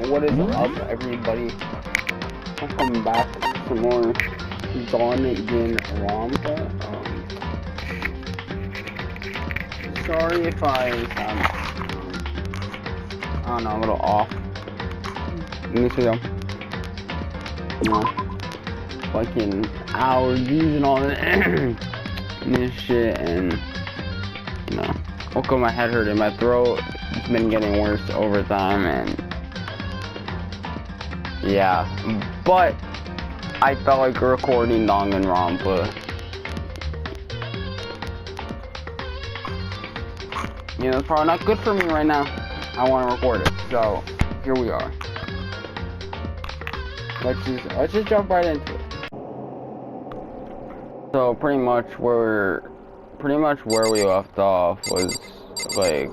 What is up, everybody? Welcome back to some more danganronpa. Sorry if I sound, I don't know, a little off in this video. You know, fucking allergies and all that and this shit, and you know, woke up my head hurting, my throat. It's been getting worse over time, and yeah, but I felt like recording danganronpa. You know, it's probably not good for me right now. I want to record it, so here we are. Let's just jump right into it. So pretty much where we left off was like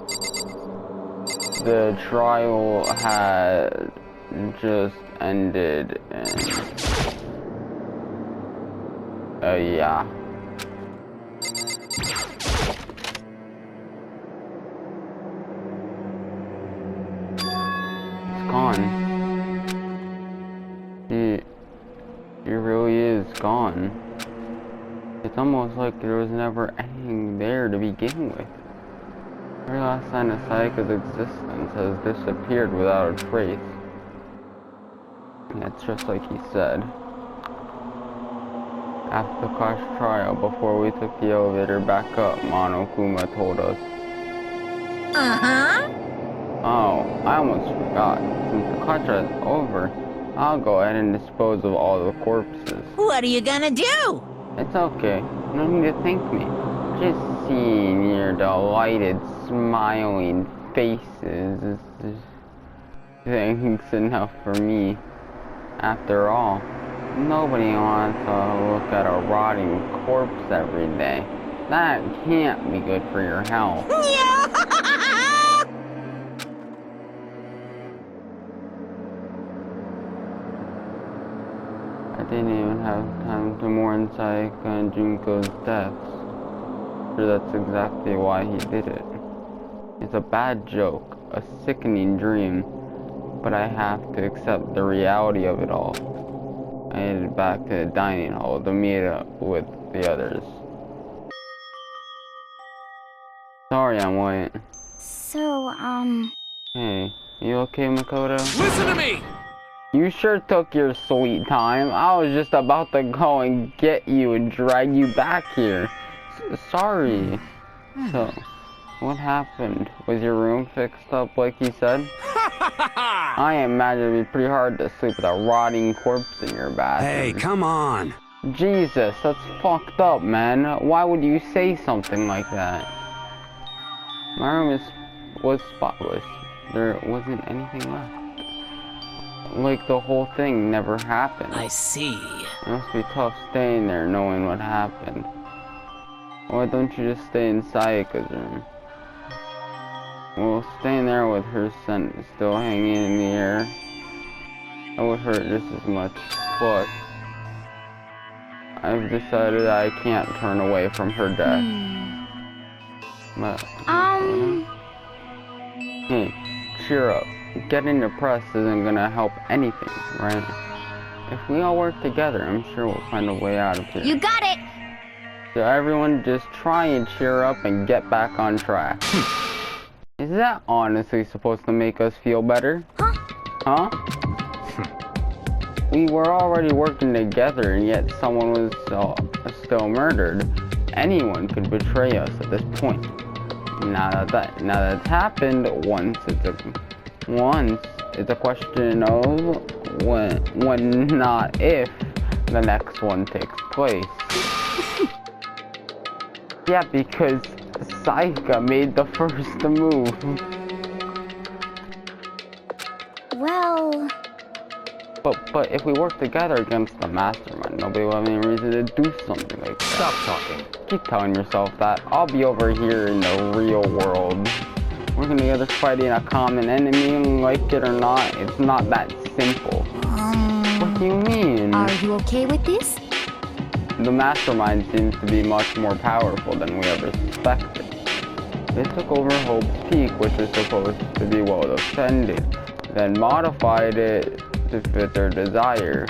the trial had just ended, and yeah. It's gone. He really is gone. It's almost like there was never anything there to begin with. Every last sign of Sayaka's existence has disappeared without a trace. That's just like he said. After the crash trial, before we took the elevator back up, Monokuma told us. Oh, I almost forgot. Since the crash trial is over, I'll go ahead and dispose of all the corpses. What are you gonna do? It's okay. No need to thank me. Just seeing your delighted, smiling faces is thanks enough for me. After all, nobody wants to look at a rotting corpse every day. That can't be good for your health. I didn't even have time to mourn Sayaka and Junko's deaths. Sure, that's exactly why he did it. It's a bad joke, a sickening dream, but I have to accept the reality of it all. I headed back to the dining hall to meet up with the others. Sorry I'm late. So, Hey, you okay, Makoto? Listen to me! You sure took your sweet time. I was just about to go and get you and drag you back here. Sorry. So, what happened? Was your room fixed up like you said? I imagine it'd be pretty hard to sleep with a rotting corpse in your bathroom. Hey, come on! Jesus, that's fucked up, man. Why would you say something like that? My room was spotless. There wasn't anything left. Like the whole thing never happened. I see. It must be tough staying there knowing what happened. Why don't you just stay in Sayaka's room? Well, staying there with her scent still hanging in the air, that would hurt just as much. Plus, I've decided I can't turn away from her death. But, hey, cheer up. Getting depressed isn't gonna help anything, right? If we all work together, I'm sure we'll find a way out of here. you got it! So everyone just try and cheer up and get back on track. Is that honestly supposed to make us feel better? Huh? We were already working together, and yet someone was still murdered. Anyone could betray us at this point. Now that's happened once, it's a question of when, not if, the next one takes place. Yeah, because Sayaka made the first move. Well... But if we work together against the mastermind, nobody will have any reason to do something like that. Stop talking. Keep telling yourself that. I'll be over here in the real world. Working together fighting a common enemy, like it or not, it's not that simple. What do you mean? Are you okay with this? The mastermind seems to be much more powerful than we ever suspected. They took over Hope's Peak, which is supposed to be well defended. then modified it to fit their desire.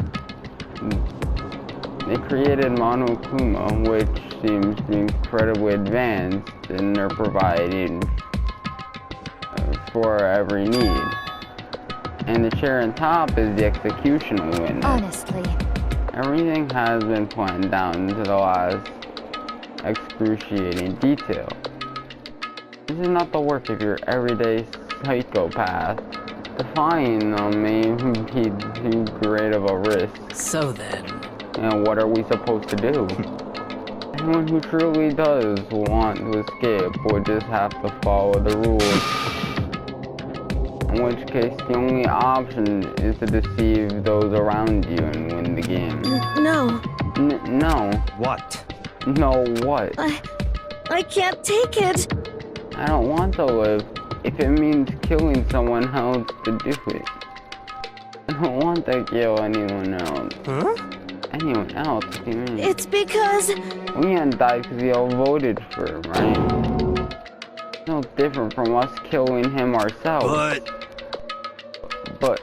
They created Monokuma, which seems to be incredibly advanced, and they're providing for every need. And the chair on top is the executional witness. Honestly. Everything has been planned down to the last excruciating detail. This is not the work of your everyday psychopath. Defying them may be too great of a risk. So then... And what are we supposed to do? Anyone who truly does want to escape would just have to follow the rules. In which case, the only option is to deceive those around you and win the game. No. No. What? No what? I can't take it. I don't want to live if it means killing someone else to do it. I don't want to kill anyone else. Huh? Anyone else? What do you mean? It's because... Leon died because we all voted for him, right? No different from us killing him ourselves. But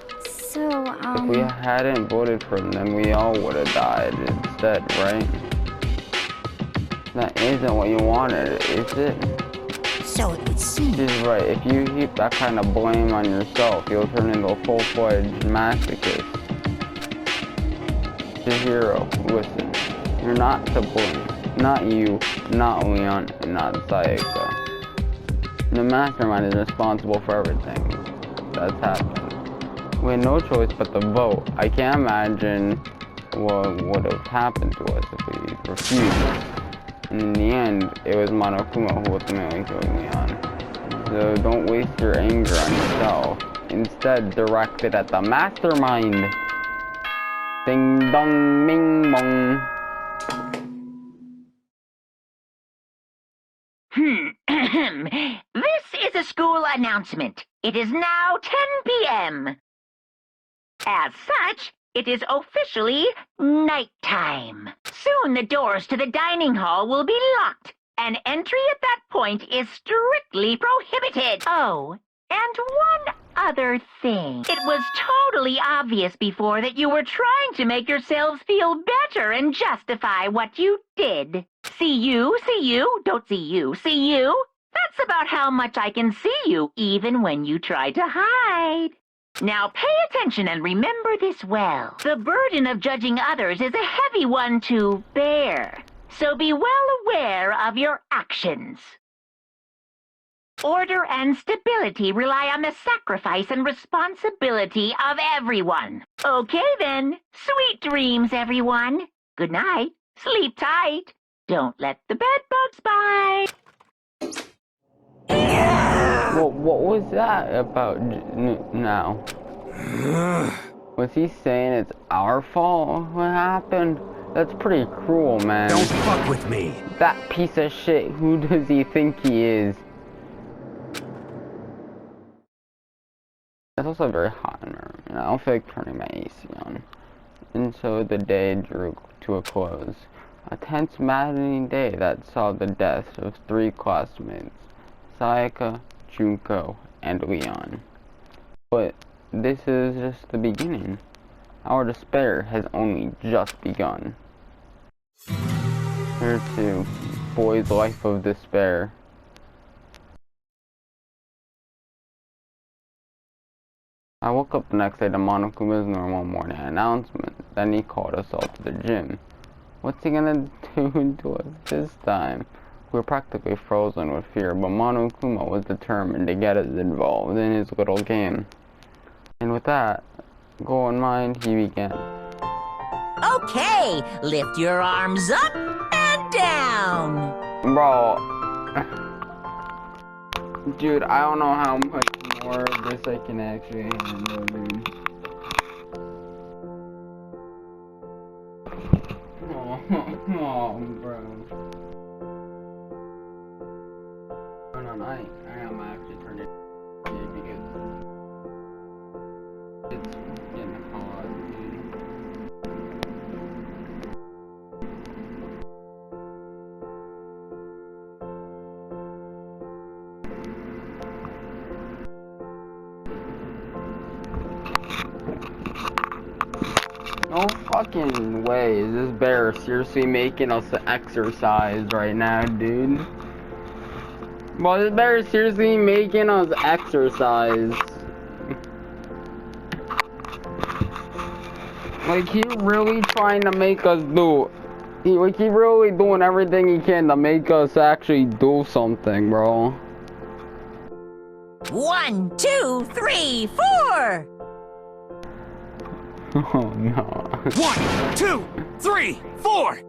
So, if we hadn't voted for him, then we all would have died instead, right? That isn't what you wanted, is it? So it would seem. She's right. If you heap that kind of blame on yourself, you'll turn into a full-fledged masochist. Chihiro, listen. You're not to blame. Not you, not Leon, and not Sayaka. The mastermind is responsible for everything that's happened. We had no choice but to vote. I can't imagine what would have happened to us if we refused. And in the end, it was Monokuma who ultimately killed Leon. So don't waste your anger on yourself. Instead, direct it at the mastermind. Ding dong, ming mong. This is a school announcement. It is now 10 p.m. As such, it is officially nighttime. Soon the doors to the dining hall will be locked, and entry at that point is strictly prohibited. Oh, and one other thing. It was totally obvious before that you were trying to make yourselves feel better and justify what you did. See you, don't see you, see you. That's about how much I can see you, even when you try to hide. Now pay attention and remember this well. The burden of judging others is a heavy one to bear, so be well aware of your actions. Order and stability rely on the sacrifice and responsibility of everyone. Okay then, sweet dreams, everyone. Good night, sleep tight. Don't let the bed bugs bite. What was that about now? Was he saying it's our fault what happened? That's pretty cruel, man. Don't fuck with me. That piece of shit, who does he think he is? It's also very hot in my room, and I don't feel like turning my AC on. And so the day drew to a close. A tense, maddening day that saw the deaths of 3 classmates, Sayaka, Junko, and Leon. But this is just the beginning. Our despair has only just begun. Here to Boy's Life of Despair. I woke up the next day to Monokuma's normal morning announcement. Then he called us all to the gym. What's he gonna do to us this time? We were practically frozen with fear, but Monokuma was determined to get us involved in his little game. And with that goal in mind, he began. Okay, lift your arms up and down. Bro. Dude, I don't know how much more of this I can actually handle, dude. Oh, bro. Hold on, I am actually turning it because it's getting hot, dude. No fucking way is this bear seriously making us exercise right now, dude. Well, this bear is seriously making us exercise. Like, he really trying to make us do... he really doing everything he can to make us actually do something, bro. 1, 2, 3, 4. Oh, no. 1, 2, 3, 4.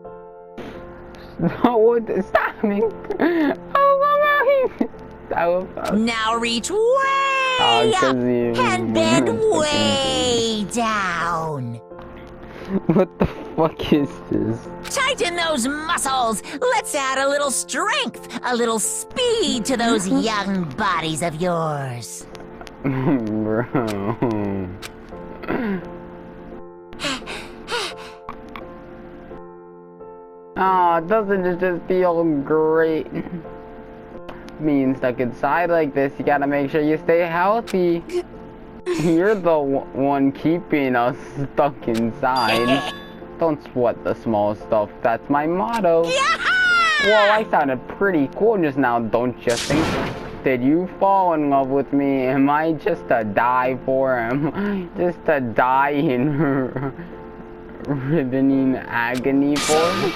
No, stop me. Oh, my God. Now reach way up and bend way down. What the fuck is this? Tighten those muscles. Let's add a little strength, a little speed to those young bodies of yours. Bro. Oh, doesn't it just feel great? Being stuck inside like this, you gotta make sure you stay healthy. You're the one keeping us stuck inside. Don't sweat the small stuff, that's my motto. Whoa, I sounded pretty cool just now, don't you think? Did you fall in love with me? Am I just a die for him? Just a die in riveting agony for him?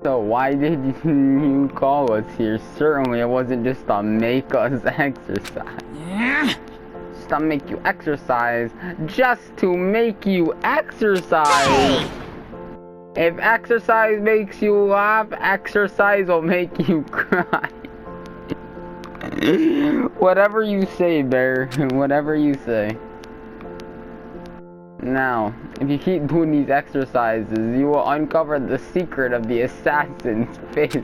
So why did you call us here? Certainly it wasn't just to make us exercise. Just to make you exercise. Just to make you exercise. If exercise makes you laugh, exercise will make you cry. Whatever you say, Bear. Whatever you say. Now, if you keep doing these exercises, you will uncover the secret of the assassin's face.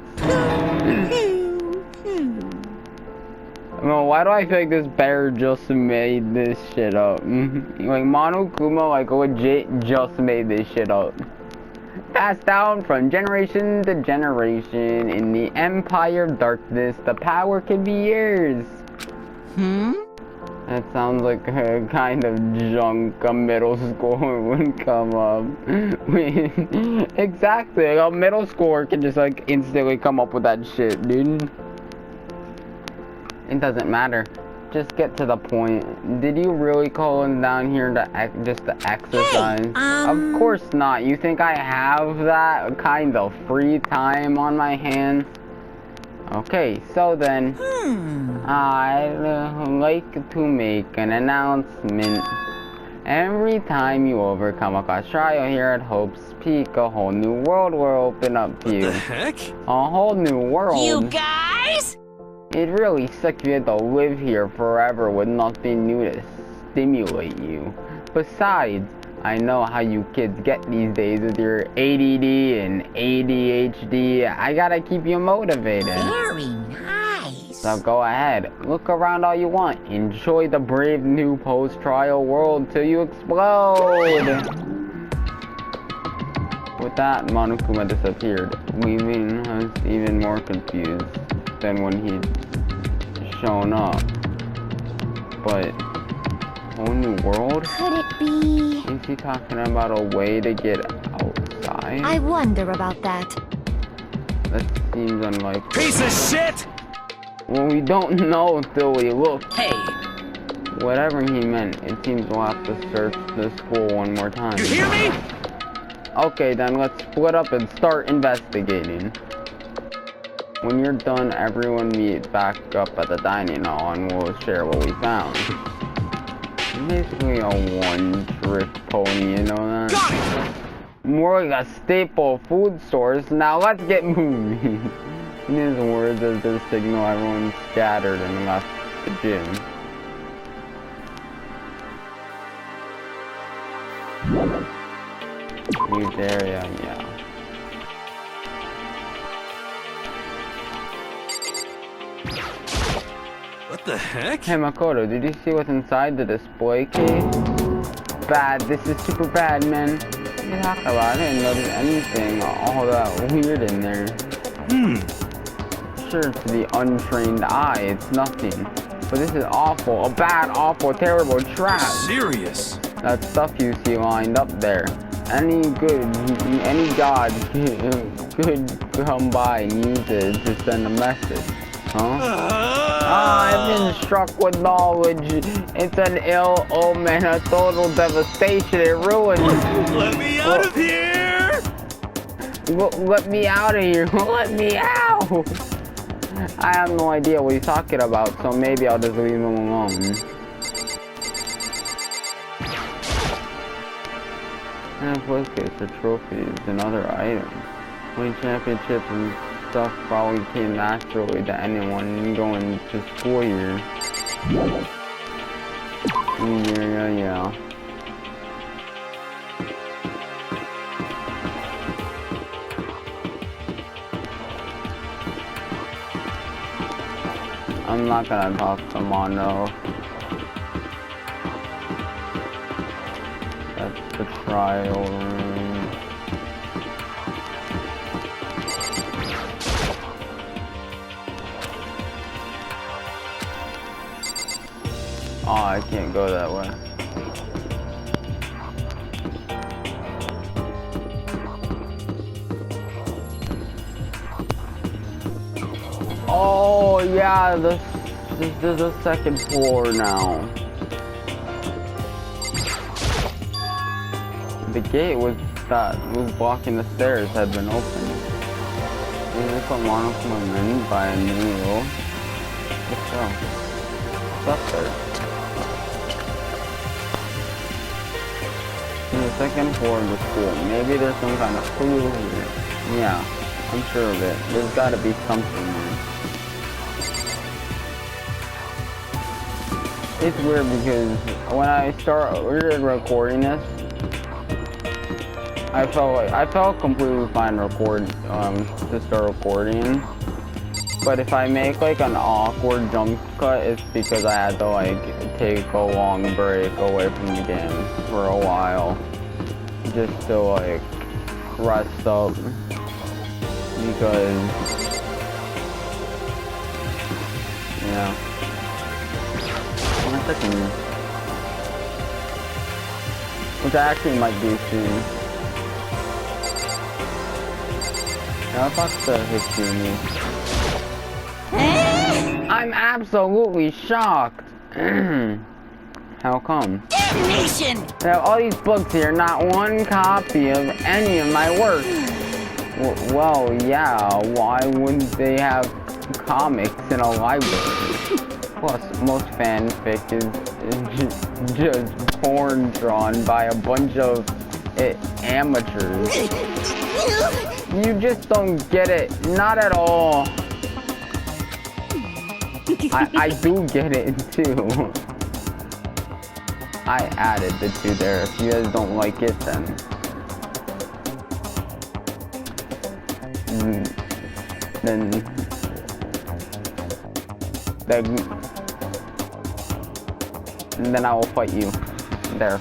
Well, why do I feel like this bear just made this shit up? Like, Monokuma, like, legit just made this shit up. Passed down from generation to generation in the Empire of Darkness, the power can be yours. That sounds like a kind of junk a middle schooler would come up with. Exactly, like a middle schooler can just like instantly come up with that shit, dude. It doesn't matter. Just get to the point. Did you really call him down here to just to exercise? Of course not. You think I have that kind of free time on my hands? Okay, so then, I'd like to make an announcement. Every time you overcome a class trial here at Hope's Peak, a whole new world will open up to you. What the heck? A whole new world. You guys? It really sucks you had to live here forever with nothing new to stimulate you. Besides, I know how you kids get these days with your ADD and ADHD. I gotta keep you motivated. Very nice. So go ahead, look around all you want. Enjoy the brave new post-trial world till you explode. With that, Monokuma disappeared, leaving us even more confused than when he'd shown up. But, whole new world? Could it be? Is he talking about a way to get outside? I wonder about that. That seems unlikely. Piece of shit! Well, we don't know until we look. Hey. Whatever he meant, it seems we'll have to search the school one more time. You hear me? Okay, then let's split up and start investigating. When you're done, everyone meet back up at the dining hall and we'll share what we found. Basically a one-trick pony, you know that? Got it! More like a staple food source. Now let's get moving. In his words as their signal, everyone scattered and left the gym. Huge area, yeah. What the heck? Hey Makoto, did you see what's inside the display case? Bad, this is super bad, man. What are you talking about? I didn't notice anything all that weird in there. Sure, to the untrained eye, it's nothing. But this is awful. A bad, awful, terrible trash. Serious. That stuff you see lined up there. Any god could come by and use it to send a message. Huh? I've been struck with knowledge. It's an ill omen, a total devastation. It ruined. Let me out of here! Let me out of here. Let me out. I have no idea what he's talking about, so maybe I'll just leave him alone. And in first case, the trophies and other items. Winning championships and stuff probably came naturally to anyone going to school here. Yeah. I'm not gonna talk to Mono. That's the trial room. Oh, I can't go that way. Oh yeah, this is the second floor now. The gate that was blocking the stairs had been opened. Is this a Monocle in by a Neo? What's so? What's up there? In the second floor of the school. Maybe there's some kind of clue here. Yeah, I'm sure of it. There's gotta be something there. It's weird because when I started recording this, I felt completely fine to start recording. But if I make like an awkward jump cut, it's because I had to like take a long break away from the game for a while, just to like rest up, because yeah. Which I actually might do soon. Now if I start hitting me. I'm absolutely shocked. How come? Damnation! There are all these books here, not one copy of any of my work. Well, yeah, why wouldn't they have comics in a library? Plus, most fanfic is just porn drawn by a bunch of amateurs. You just don't get it. Not at all. I do get it too. I added the two there. If you guys don't like it, then I will fight you there.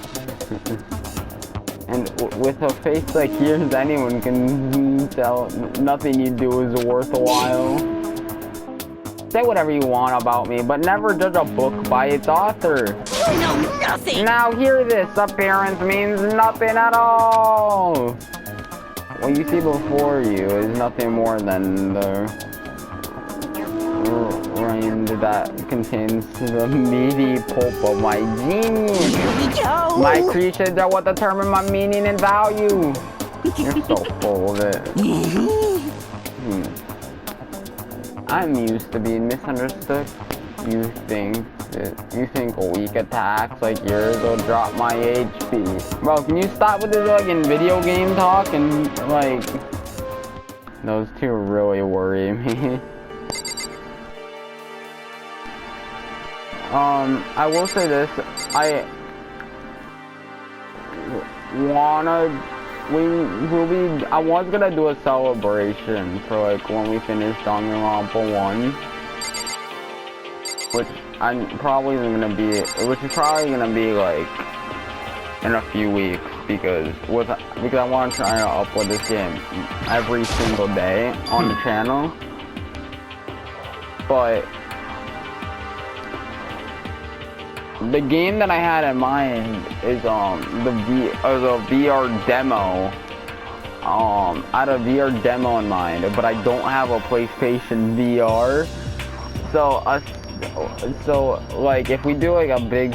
And with a face like yours, anyone can tell nothing you do is worthwhile. Say whatever you want about me, but never judge a book by its author. You know nothing! Now hear this, appearance means nothing at all. What you see before you is nothing more than the rind that contains the meaty pulp of my genius. Here we go! My creations are what determine my meaning and value. You're so full of it. I'm used to being misunderstood. You think weak attacks like yours will drop my HP. Bro, can you stop with this fucking video game talk and like those two really worry me. I will say this, I was gonna do a celebration for like when we finish Danganronpa 1, which is probably gonna be like in a few weeks, because I want to try to upload this game every single day on the channel. But The game that I had in mind is the VR demo. I had a VR demo in mind, but I don't have a PlayStation VR. So like if we do like a big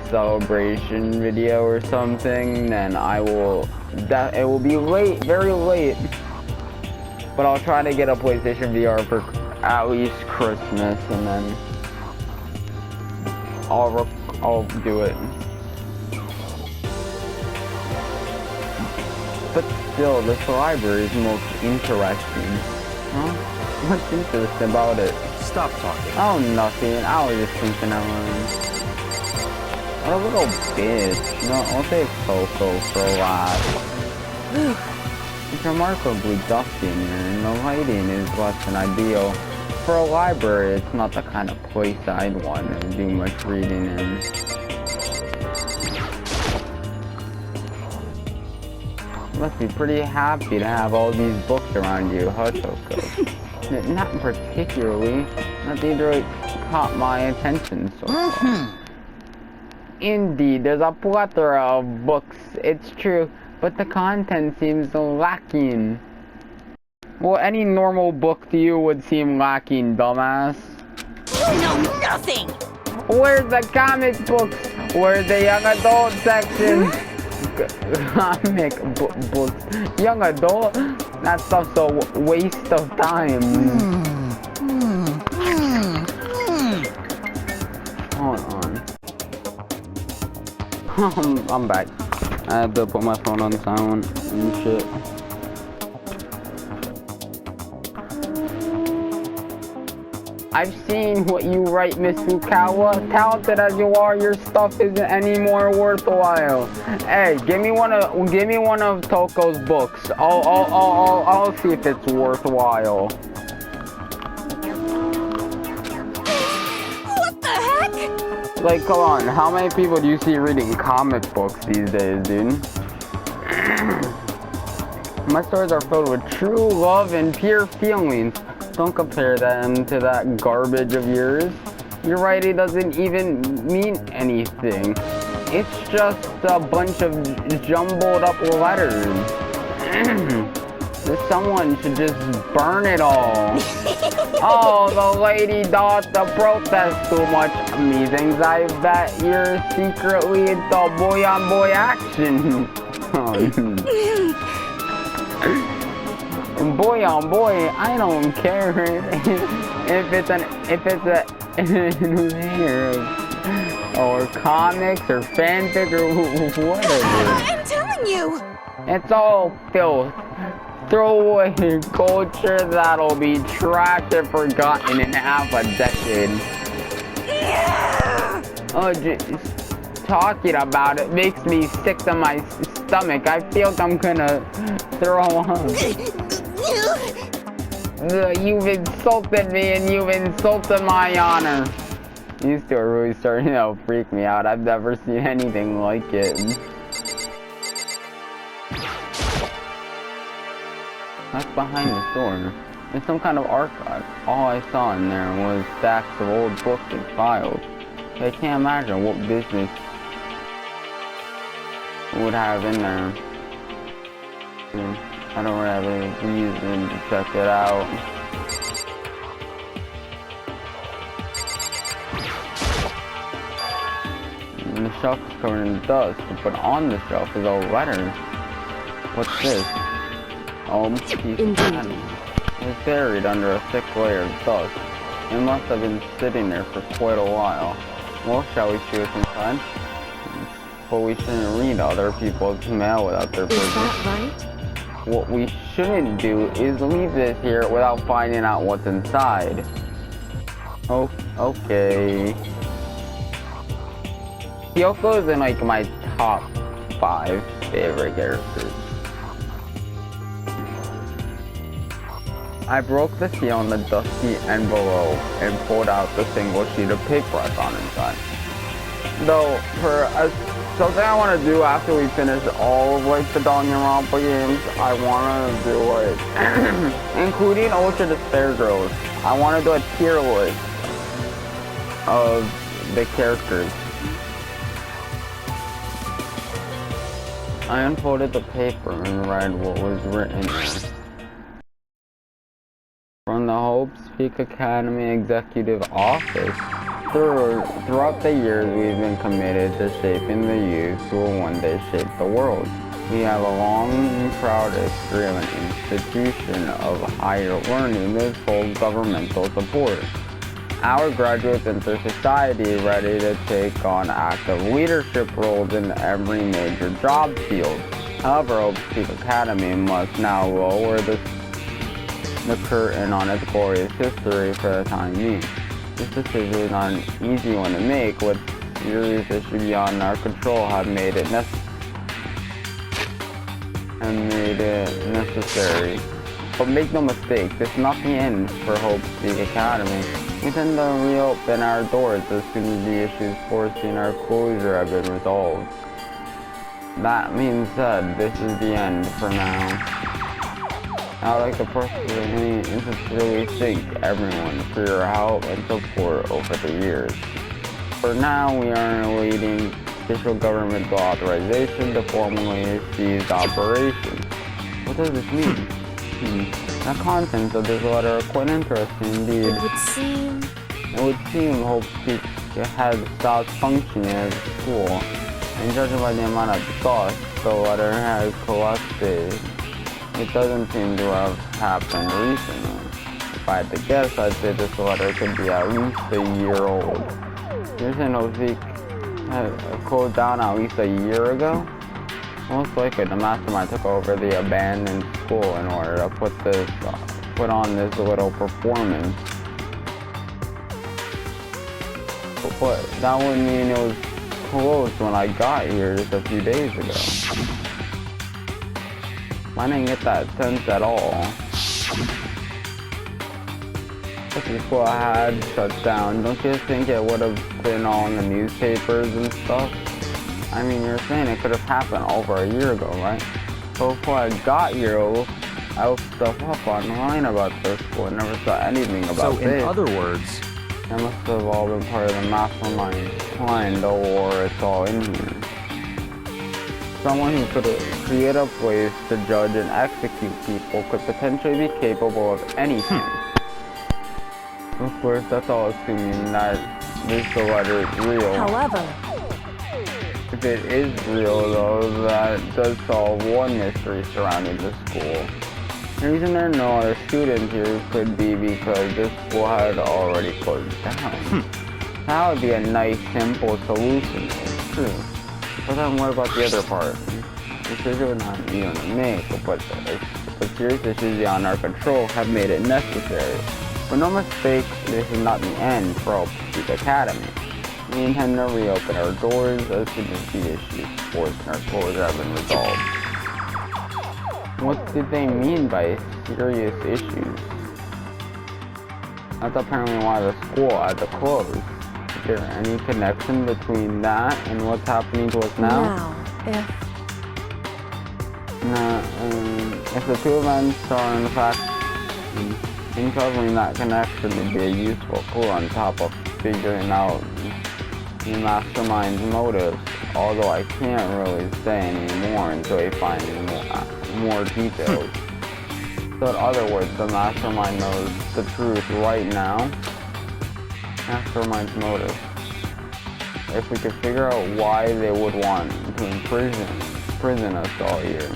celebration video or something, then it will be late, very late. But I'll try to get a PlayStation VR for at least Christmas, and then I'll do it. But still, this library is most interesting. Huh? What's interesting about it? Stop talking. Oh, nothing. I was just thinking alone. What a little bitch. No, I'll say Coco for a last. It's remarkably dusty in here, and the lighting is less than ideal. For a library, it's not the kind of place I'd want to do much reading in. You must be pretty happy to have all these books around you, huh, Coco? Not particularly. Nothing really caught my attention so far. Indeed, there's a plethora of books, it's true, but the content seems lacking. Well, any normal book to you would seem lacking, dumbass. You know nothing! Where's the comic books? Where's the young adult section? Comic books. Young adult? That stuff's a waste of time. Hold on. I'm back. I had to put my phone on silent and shit. I've seen what you write, Miss Fukawa. Talented as you are, your stuff isn't any more worthwhile. Hey, give me one of Toko's books. I'll see if it's worthwhile. What the heck? Like, come on, how many people do you see reading comic books these days, dude? My stories are filled with true love and pure feelings. Don't compare them to that garbage of yours. Your writing doesn't even mean anything. It's just a bunch of jumbled up letters. Someone should just burn it all. Oh, the lady doth protest too much. Methinks I bet you're secretly into boy-on-boy action. Boy on boy, I don't care if it's an or comics or fanfic or whatever. I'm telling you! It's all filth. Throwaway culture that'll be trashed and forgotten in half a decade. Oh, just talking about it makes me sick to my stomach. I feel like I'm gonna throw up. You've insulted me and you've insulted my honor. These two are really starting to freak me out. I've never seen anything like it. That's behind the door. It's some kind of archive. All I saw in there was stacks of old books and files. I can't imagine what business would have in there. I don't really have any reason to check it out. And the shelf is covered in dust, but on the shelf is a letter. What's this? Oh, piece of pattern. It's buried under a thick layer of dust. It must have been sitting there for quite a while. Well, shall we see what's inside? But we shouldn't read other people's mail without their permission. Is that right? What we shouldn't do is leave this here without finding out what's inside. Oh, okay. Kyoko's in like my top 5 favorite characters. I broke the seal on the dusty envelope and pulled out the single sheet of paper I found inside. Though, something I want to do after we finish all of like the danganronpa games, I want to do like, including Ultra Despair Girls, I want to do a tier list of the characters. I unfolded the paper and read what was written there. From the Hope Peak Academy Executive Office, throughout the years we've been committed to shaping the youth who will one day shape the world. We have a long and proud history of an institution of higher learning with full governmental support. Our graduates enter society ready to take on active leadership roles in every major job field. However, Hope Peak Academy must now lower the curtain on its glorious history for the time being. This decision is not an easy one to make, with serious issues beyond our control have made it necessary. But make no mistake, this is not the end for Hope Peak Academy. We intend to reopen our doors as soon as the issues forcing our closure have been resolved. That being said, this is the end for now. I would like to personally and sincerely thank everyone for your help and support over the years. For now, we are awaiting official governmental authorization to formally cease operations. What does this mean? The contents of this letter are quite interesting indeed. It would seem Hope Peak has stopped functioning as a school, and judging by the amount of dust the letter has collected, it doesn't seem to have happened recently. If I had to guess, I'd say this letter could be at least a year old. You're saying Hope Peak closed down at least a year ago? Most likely the mastermind took over the abandoned school in order to put on this little performance. But that would mean it was closed when I got here just a few days ago. I didn't get that sense at all. If the school had shut down, don't you think it would have been on the newspapers and stuff? I mean, you're saying it could have happened over a year ago, right? So before I got here, I looked stuff up online about this school and never saw anything about this. So in other words, it must have all been part of the mastermind plan, or it's all in here. Someone who could create a place to judge and execute people could potentially be capable of anything. Of course, that's all assuming that this letter is real. However, if it is real, though, that does solve one mystery surrounding the school. The reason there are no other students here could be because this school had already closed down. That would be a nice, simple solution. It's true. But then what about the other part? Decision we're not even to make, but serious issues beyond our control have made it necessary. But no mistake, this is not the end for Hope Peak Academy. We intend to reopen our doors as soon as the issues forcing our closure have been resolved. What did they mean by serious issues? That's apparently why the school had to close. Is there any connection between that and what's happening to us now? If the two events are in fact uncovering that connection would be a useful clue on top of figuring out the mastermind's motives, although I can't really say any more until we find more details. So in other words, the mastermind knows the truth right now. Mastermind's motive. If we could figure out why they would want to imprison us all here,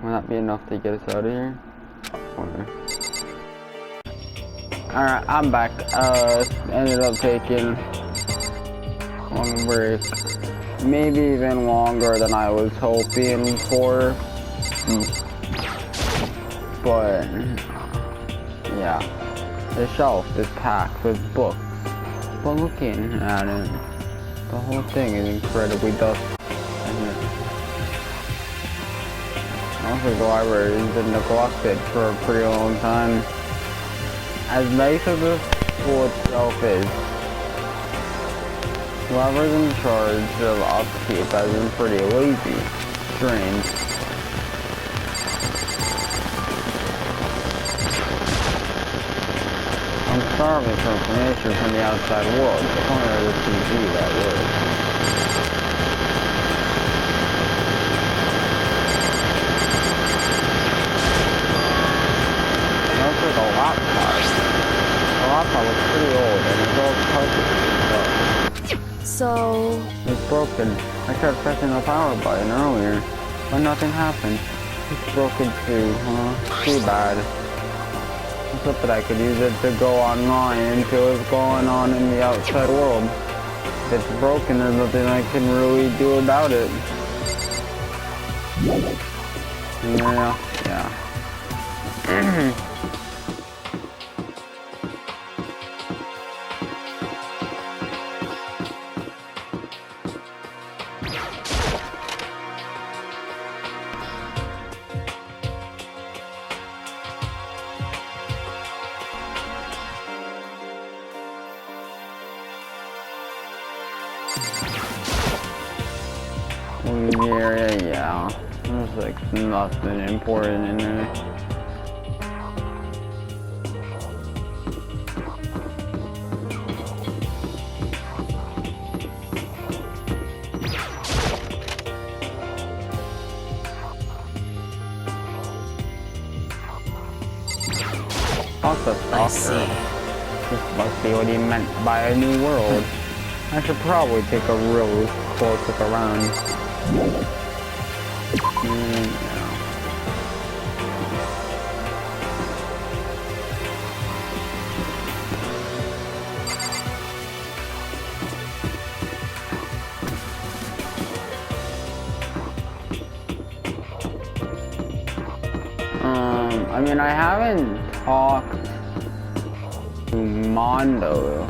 will that be enough to get us out of here? Alright, I'm back. Ended up taking a long break. Maybe even longer than I was hoping for. But yeah, the shelf is packed with books. But looking at it, the whole thing is incredibly dusty. Also, the library has been neglected for a pretty long time. As nice as the school itself is, whoever's in charge of upkeep has been pretty lazy. Strange. I'm starving for information from the outside world. The corner of the TV that works. It looks like a laptop. The laptop looks pretty old and it's all cartridges. So... It's broken. I tried pressing the power button earlier, but nothing happened. It's broken too, huh? Too bad. I thought that I could use it to go online and see what's going on in the outside world. If it's broken, there's nothing I can really do about it. Yeah. Yeah. There's like nothing important in there. I see. This must be what he meant by a new world. I should probably take a real close look around. I mean, I haven't talked to Mondo,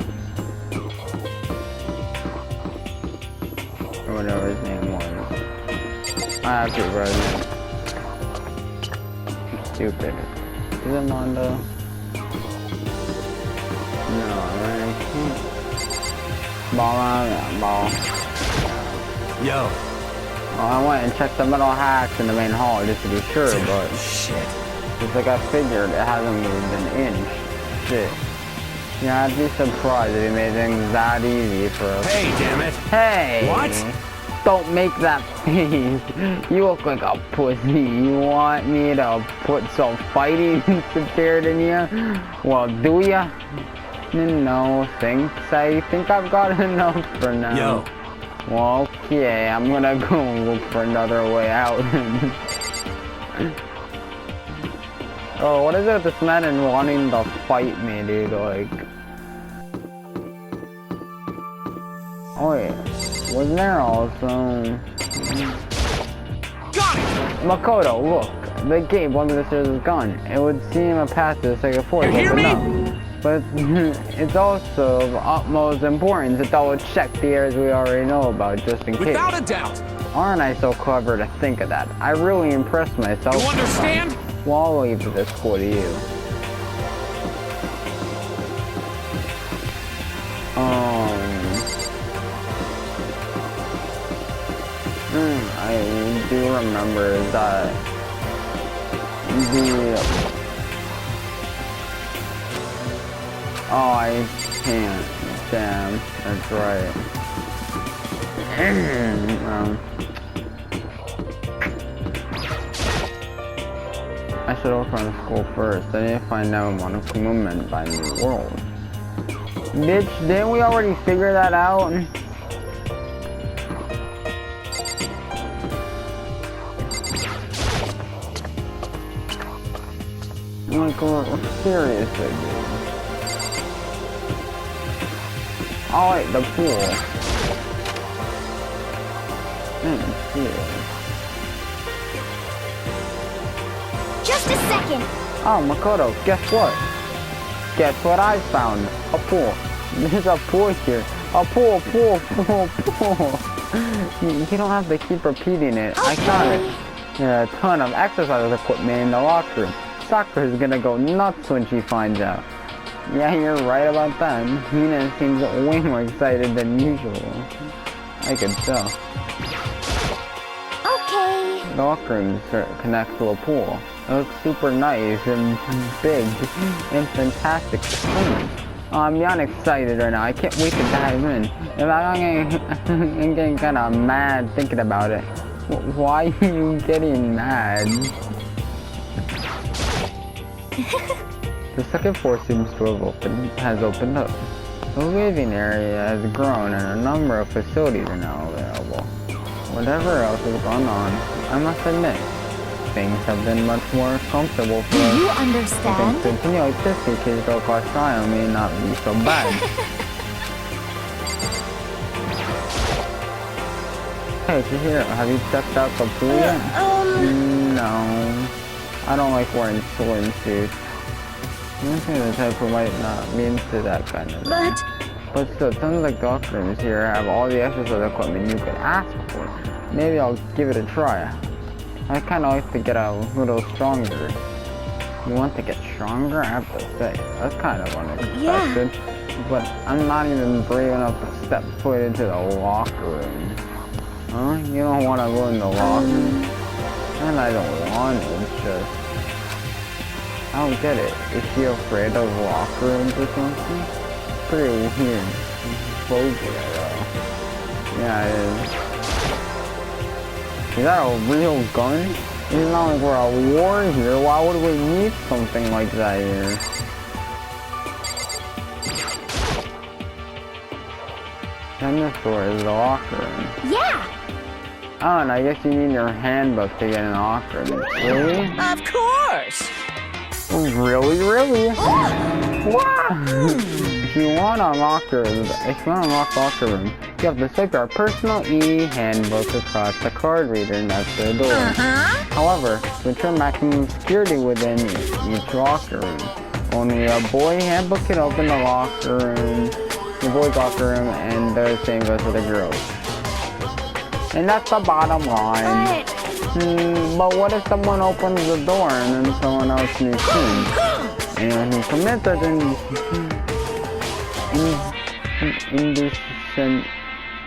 or whatever his name was. I have to write it. Stupid. Is it Mondo? No, I can't. Ball. Yo. Well, I went and checked the metal hacks in the main hall just to be sure, but shit. It's like I figured it hasn't moved an inch. Shit. Yeah, I'd be surprised if he made things that easy for us. Hey, damn it. Hey! What? Don't make that face. You look like a pussy. You want me to put some fighting spirit in you? Well, do ya? No, thanks. I think I've got enough for now. Yo. Well, okay, I'm gonna go look for another way out. Oh, what is it with this man and wanting to fight me, dude? Like... Oh yeah. Wasn't there also... Got it! Makoto, look. The gate one of the stairs is gone. It would seem a path to the second floor is open up. But it's also of utmost importance to double check the areas we already know about, just in case. Without a doubt. Aren't I so clever to think of that? I really impressed myself. You understand? Well, I'll leave this school to you. I do remember that oh, I can't. Damn, that's right. I should look around the school first. I need to find out what Monokuma meant by new world. Bitch, didn't we already figure that out? Like, seriously, dude. Oh wait, the pool. Just a second. Oh, Makoto, guess what? Guess what I found? A pool. There's a pool here. A pool. You don't have to keep repeating it. Okay. I found it. There's a ton of exercise equipment in the locker room. Sakura's gonna go nuts when she finds out. Yeah, you're right about that. Hina seems way more excited than usual. I can tell. Okay. The locker room connects to a pool. It looks super nice and big and fantastic. I'm beyond excited right now. I can't wait to dive in. I'm getting kind of mad thinking about it. Why are you getting mad? The second floor seems to have opened up. The living area has grown and a number of facilities are now available. Whatever else has gone on, I must admit, things have been much more comfortable for us. Do you understand? Things continue like this, the occasional cost trial may not be so bad. Hey, did you hear? Have you checked out the pool yet? No. I don't like wearing swimsuits. I'm the type who might not be into that kind of thing. But still, tons like locker rooms here have all the extras of equipment you could ask for. Maybe I'll give it a try. I kind of like to get a little stronger. You want to get stronger? I have to say, that's kind of unexpected. Yeah. But I'm not even brave enough to step foot into the locker room. Huh? You don't want to go in the locker room? And I don't want to, it's just... I don't get it. Is she afraid of locker rooms or something? Pretty weird. Phobia, though. Yeah, it is. Is that a real gun? It's not like we're at war here. Why would we need something like that here? And this door is the locker room. Yeah! Oh, and I guess you need your handbook to get in the locker room. Really? Of course! Really? Wow! If you want to unlock the locker room, you have to swipe your personal e-handbook across the card reader next to the door. However, to ensure maximum security within each locker room, only a boy handbook can open the locker room, the boys' locker room, and the same goes for the girls. And that's the bottom line. But what if someone opens the door and then someone else sneaks in? Anyone who commits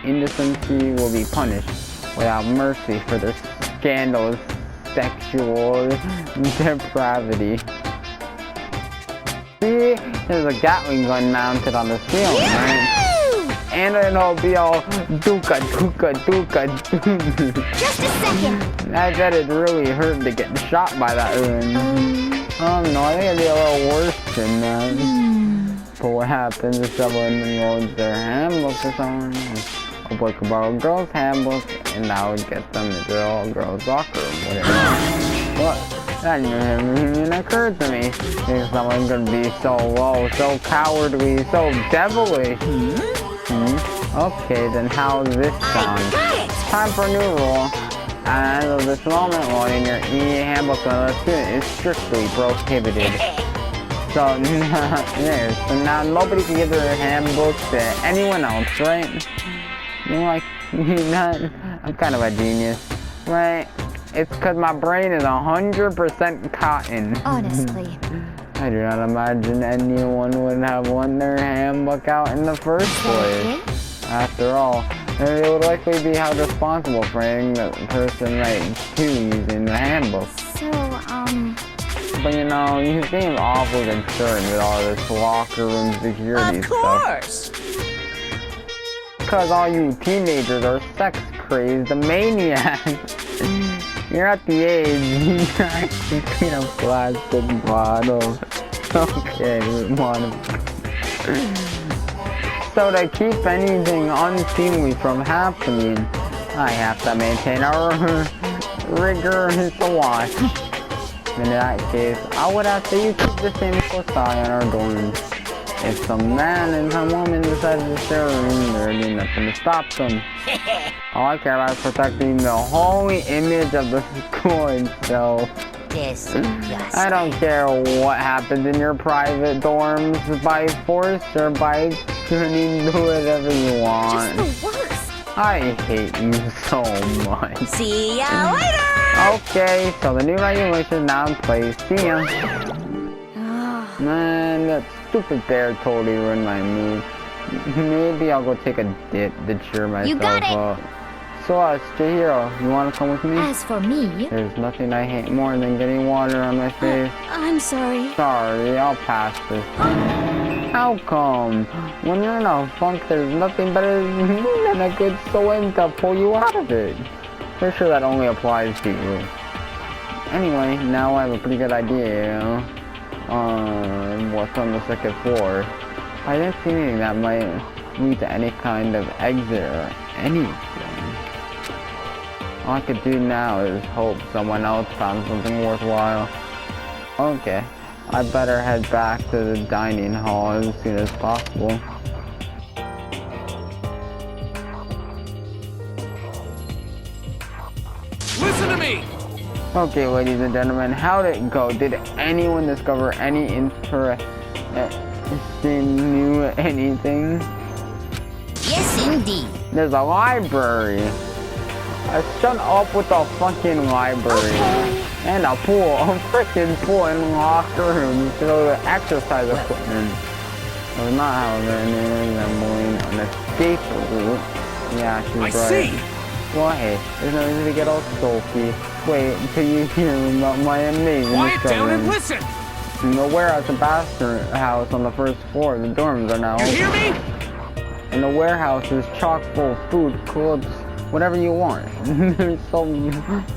indecency will be punished without mercy for their scandalous sexual depravity. See, there's a Gatling gun mounted on the ceiling, right? And it'll be all dooka. Just a second. I bet it really hurt to get shot by that one. No, I think it'd be a little worse than that. But what happens if someone enrolls their handbook or someone? A boy could borrow a girl's handbook, and that would get them into the all girls' locker room. What? That didn't even occur to me. If someone could be so low, so cowardly, so devilish. Okay, then how's this sound? Time for a new rule. As of this moment, loading your e-handbook on a student is strictly prohibited. So now nobody can give their handbook to anyone else, right? You're like, I'm kind of a genius, right? It's because my brain is 100% cotton. Honestly. I do not imagine anyone would have won their handbook out in the first place. After all, they would likely be held responsible for any person right to using the handbook. So, But you know, you seem awfully concerned with all this locker room security stuff. Of course! Because all you teenagers are sex-crazed maniacs. You're at the age you actually clean a plastic bottle. Okay, one. So to keep anything unseemly from happening, I have to maintain a rigorous watch. In that case, I would have to keep the same close eye on our dorms. If some man and some woman decide to share a room, there'd be nothing to stop them. All I care about is protecting the holy image of the school itself. I don't care what happens in your private dorms by force or by turning do whatever you want. Just the worst. I hate you so much. See ya later! Okay, so the new regulations now in place. See ya. Man, that stupid bear totally ruined my mood. Maybe I'll go take a dip to cheer myself up. So, Chihiro, you want to come with me? As for me... There's nothing I hate more than getting water on my face. I'm sorry. Sorry, I'll pass this time. How come? When you're in a funk, there's nothing better than a good swim to pull you out of it. For sure that only applies to you. Anyway, now I have a pretty good idea on what's on the second floor. I didn't see anything that might lead to any kind of exit or anything. All I could do now is hope someone else found something worthwhile. Okay, I better head back to the dining hall as soon as possible. Listen to me! Okay, ladies and gentlemen, how did it go? Did anyone discover any interesting new anything? Yes, indeed. There's a library. Shut up with the fucking library. And a pool, a freaking pool and locker rooms, so the exercise equipment. There's not, however, any resembling an escape route. Yeah, she's right. I see! Well, hey, there's no reason to get all sulky. Wait until you hear about my amazing Quiet down and discovery. listen! In the warehouse and bathroom house on the first floor, the dorms are now You hear open. me? And the warehouse is chock full of food, clubs, whatever you want. There's so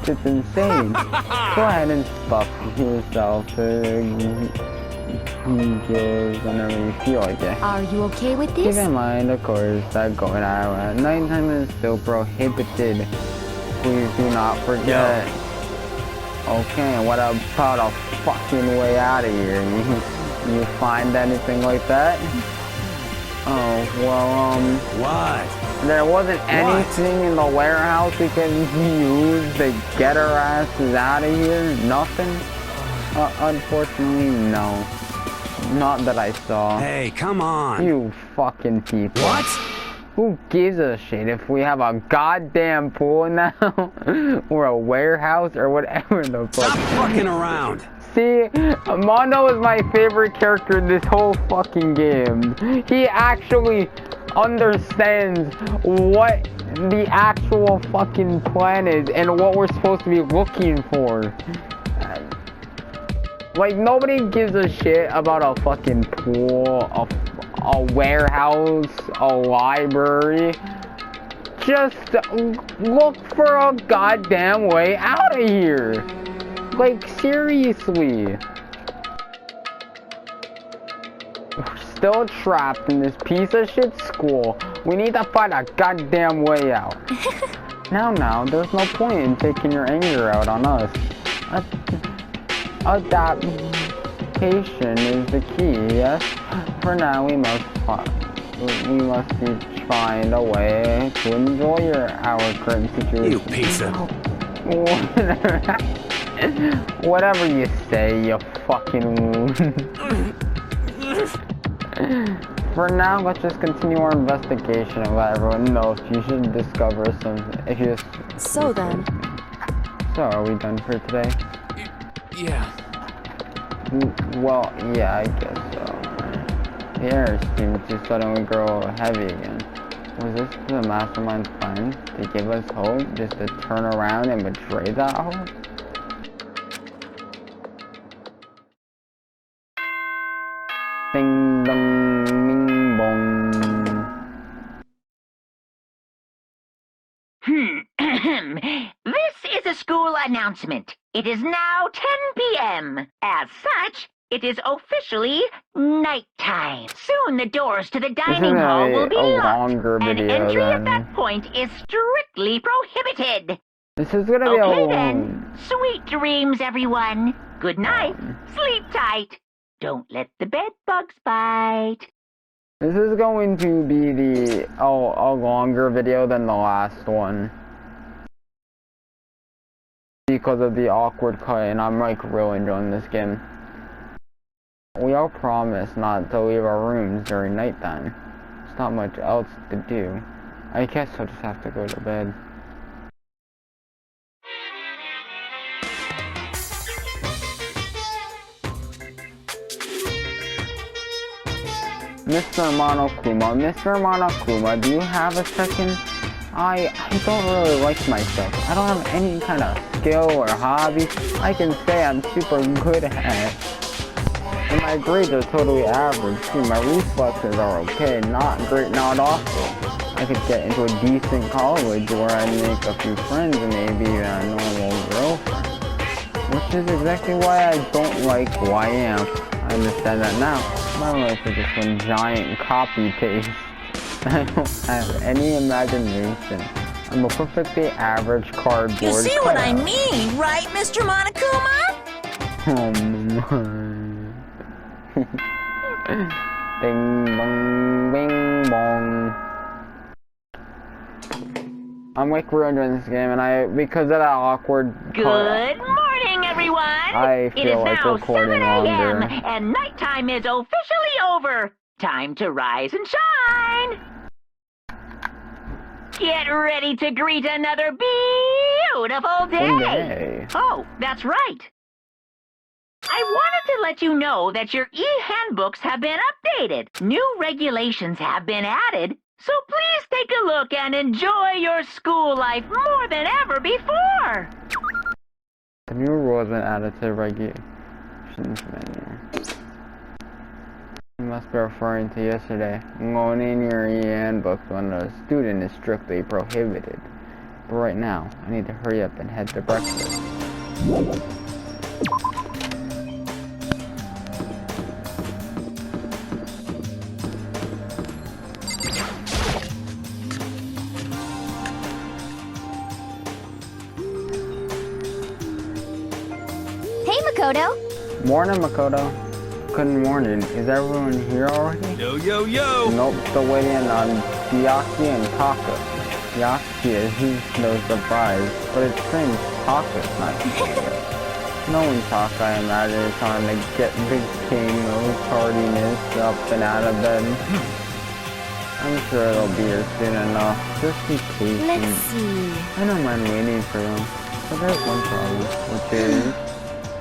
it's insane. Go ahead and stuff yourself to just whenever you feel like it. Are you okay with Keep this? in mind, of course, that going out at nighttime is still prohibited. Please do not forget. Okay, and what about a fucking way out of here? You find anything like that? Oh, well, What? there wasn't anything in the warehouse we could use to get our asses out of here? Nothing? Unfortunately, no. Not that I saw. Hey, come on! You fucking people. What? Who gives a shit if we have a goddamn pool now? Or a warehouse or whatever the fuck. Stop fucking around! See, Mondo is my favorite character in this whole fucking game. He actually understands what the actual fucking plan is and what we're supposed to be looking for. Like, nobody gives a shit about a fucking pool, a warehouse, a library. Just look for a goddamn way out of here. Like, seriously. We're still trapped in this piece of shit school. We need to find a goddamn way out. Now, there's no point in taking your anger out on us. Adaptation is the key, yes? For now, we must each find a way to enjoy our current situation. You piece of... Whatever you say, you fucking... For now, let's just continue our investigation and let everyone know if you should discover something. So then. So, are we done for today? Yeah. Well, yeah, I guess so. The air seemed to suddenly grow heavy again. Was this the mastermind's plan? To give us hope? Just to turn around and betray that hope? Ding dong, bing bong. This is a school announcement. It is now 10 p.m. As such, it is officially nighttime. Soon the doors to the dining hall will be locked, and entry at that point is strictly prohibited. This is gonna be Okay then, sweet dreams, everyone. Good night, sleep tight. Don't let the bed bugs bite. This is going to be a longer video than the last one. Because of the awkward cut, and I'm like really enjoying this game. We all promised not to leave our rooms during nighttime. There's not much else to do. I guess I'll just have to go to bed. Mr. Monokuma, do you have a second? I don't really like myself. I don't have any kind of skill or hobby I can say I'm super good at. And my grades are totally average too. My reflexes are okay, not great, not awful. I could get into a decent college where I'd make a few friends and maybe even a normal girlfriend. Which is exactly why I don't like who I am. I understand that now. My life is just one giant copy paste. I don't have any imagination. I'm a perfectly average cardboard. You see what I cutout. mean, right, Mr. Monokuma? Oh my. Bing bong, bing bong. I'm like ruined in this game, and because of that awkward. Good morning, everyone. I It is feel like now recording 7 a.m. longer. and nighttime is officially over. Time to rise and shine. Get ready to greet another beautiful day. Day. Oh, that's right. I wanted to let you know that your e-handbooks have been updated. New regulations have been added, so please take a look and enjoy your school life more than ever before. The new rules been added to the regulations menu. You must be referring to yesterday. Loaning your e-handbooks when a student is strictly prohibited. But right now, I need to hurry up and head to breakfast. Hey, Makoto. Morning, Makoto. Good morning. Is everyone here already? Yo, yo, yo! Nope, still waiting on Byakuya and Taka. Byakuya is no surprise, but it's strange Taka's not here. Knowing Taka, I imagine, is trying to get Big King of tardiness up and out of bed. I'm sure it'll be here soon enough. Just be patient. Let's see. I don't mind waiting for them, but there's one problem, which is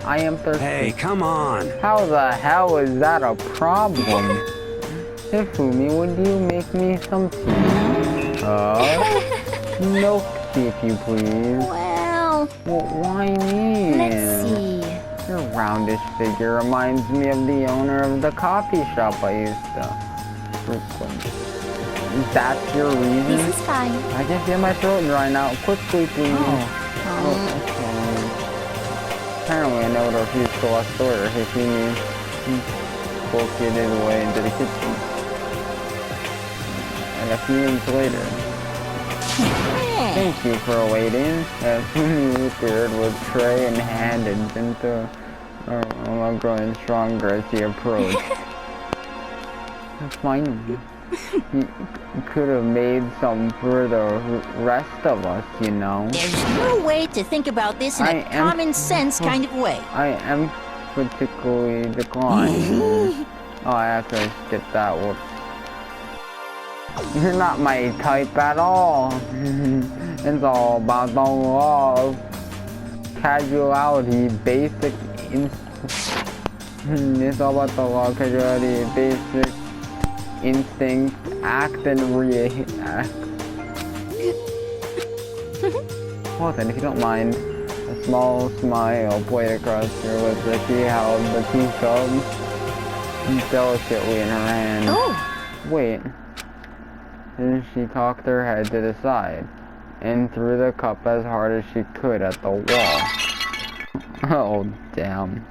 I am thirsty. Hey, come on! How the hell is that a problem? Hifumi, would you make me some tea? Milk tea, if you please. Well, Why me? let's see. Your roundish figure reminds me of the owner of the coffee shop I used to frequent. That's your reason? This is fine. I can feel my throat drying out. Quickly, please. Okay. Apparently, I know to refuse the last order. Hifumi bulked his way into the kitchen. And a few minutes later, thank you for waiting. Hifumi appeared with tray in hand and into growing stronger as he approached. Finally, he could have made some for the rest of us, you know. There's no way to think about this in a common sense kind of way. I am particularly declined. Oh, I have to skip that one. You're not my type at all. It's all about the law of casuality, basic it's all about the law of casuality, basic instinct, act and react. Well then, if you don't mind, a small smile played across her lips as she held the teacup delicately in her hand. Oh, Wait. Then she cocked her head to the side and threw the cup as hard as she could at the wall. Oh, damn.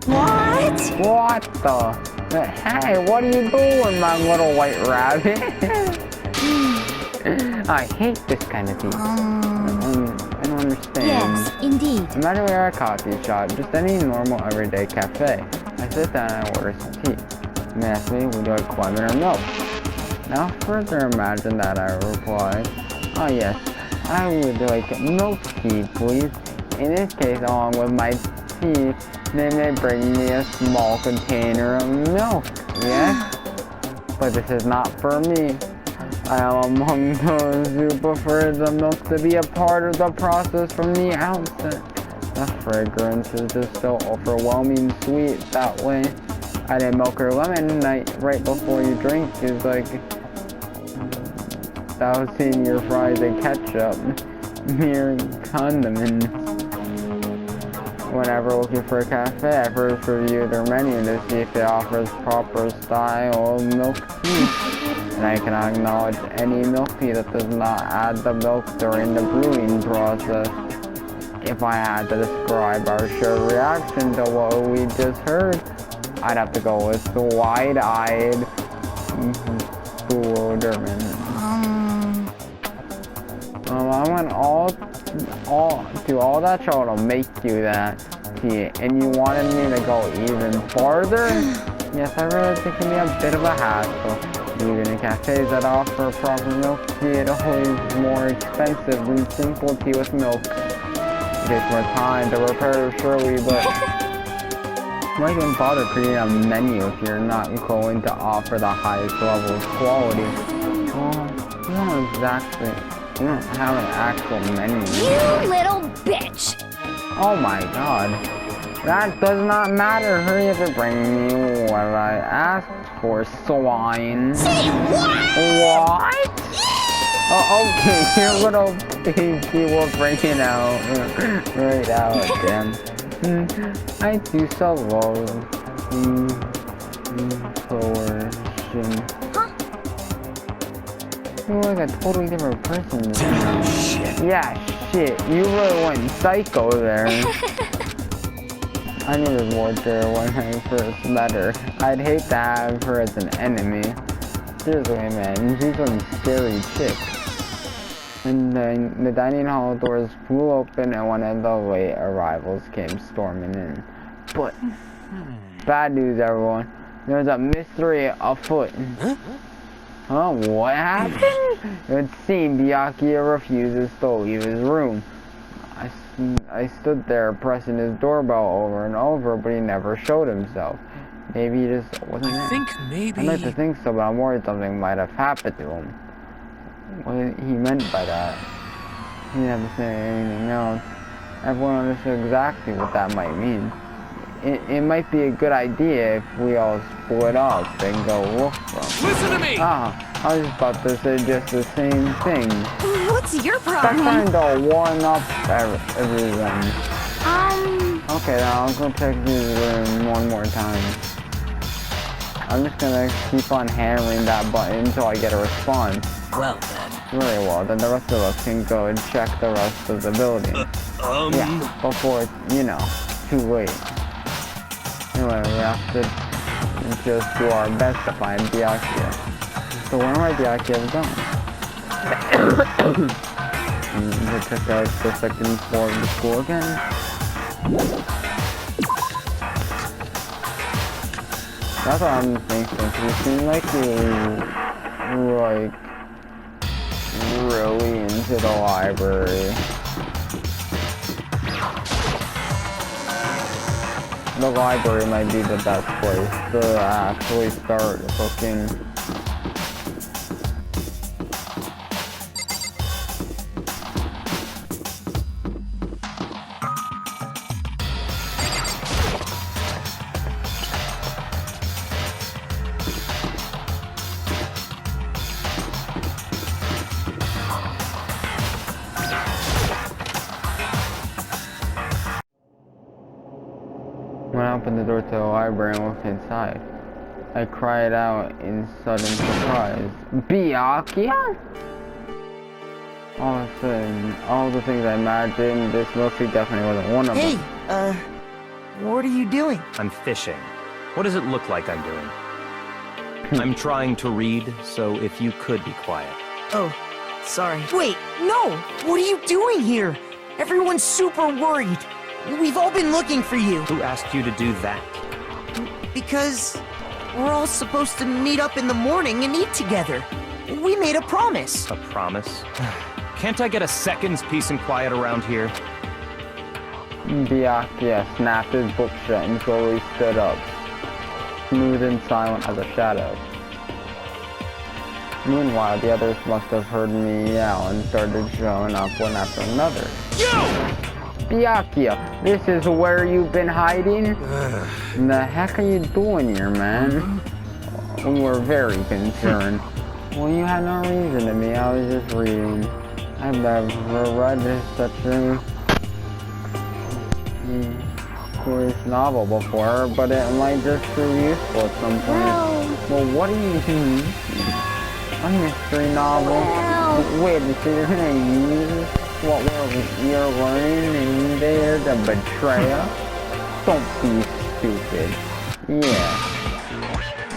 what? What the? Hey, what are you doing, my little white rabbit? I hate this kind of thing. I don't understand. Yes, indeed. Imagine we're at a coffee shop, just any normal everyday cafe. I sit down and I order some tea. And they ask me, would you like lemon or milk? Now further imagine that I reply, oh yes, I would like milk tea, please. In this case, along with my tea, they may bring me a small container of milk, yes? But this is not for me. I am among those who prefer the milk to be a part of the process from the outset. The fragrance is just so overwhelming sweet that way. Adding milk or lemon right before you drink is like dousing your fries in ketchup, mere condiments. Whenever looking for a cafe, I first review their menu to see if it offers proper style of milk tea. And I cannot acknowledge any milk tea that does not add the milk during the brewing process. If I had to describe our shared reaction to what we just heard, I'd have to go with the wide-eyed bewilderment. I went to all that trouble to make you that tea, and you wanted me to go even farther? Yes, I realize it can be a bit of a hassle. Even in cafes that offer proper milk tea, it always more expensive than simple tea with milk. It takes more time to prepare, surely, but why even bother creating a menu if you're not going to offer the highest level of quality? Well, you don't have an actual menu. You little bitch! Oh my god. That does not matter. Hurry up and bring me what I asked for, swine. Say what? What? Oh, okay, your little baby will bring it out. Right out, damn. I do so love coercion. You're like a totally different person. Shit. Yeah, shit. You really went psycho there. I needed more there when I first met her. I'd hate to have her as an enemy. Seriously, man, she's a scary chick. And then the dining hall doors flew open and one of the late arrivals came storming in. But, bad news, everyone. There's a mystery afoot. Huh? What happened? It seemed Byakuya refuses to leave his room. I stood there pressing his doorbell over and over, but he never showed himself. Maybe he just wasn't there. I think maybe... I'd like to think so, but I'm worried something might have happened to him. What he meant by that? He didn't have to say anything else. Everyone understood exactly what that might mean. It might be a good idea if we all split up and go look for him. Listen to me! I was just about to say just the same thing. What's your Stop problem? trying to one up everyone. Okay, now I'll go check his room one more time. I'm just gonna keep on hammering that button until I get a response. Well then. Very well, then the rest of us can go and check the rest of the building. Yeah, before it's, too late. Anyway, we have to just do our best to find Byakuya. So where might Byakuya have gone? We check out the second floor of the school again. That's what I'm thinking. He seemed like he was, really into the library. The library might be the best place to actually start looking. When I opened the door to the library and looked inside, I cried out in sudden surprise. Byakuya? All of a sudden, all the things I imagined, this mostly definitely wasn't one of them. Hey, what are you doing? I'm fishing. What does it look like I'm doing? I'm trying to read, so if you could be quiet. Oh, sorry. Wait, no! What are you doing here? Everyone's super worried. We've all been looking for you. Who asked you to do that? Because we're all supposed to meet up in the morning and eat together. We made a promise. A promise? Can't I get a second's peace and quiet around here? Byakuya snapped his book shut and slowly stood up, smooth and silent as a shadow. Meanwhile, the others must have heard me yell and started showing up one after another. Byakuya, this is where you've been hiding? The heck are you doing here, man? We were very concerned. Well, you had no reason to be. I was just reading. I've never read such a... this novel before, but it might just prove useful at some point. Well, what do you mean? A mystery novel? Wait, so you're gonna use what you're learning in there to betray us? Don't be stupid. Yeah.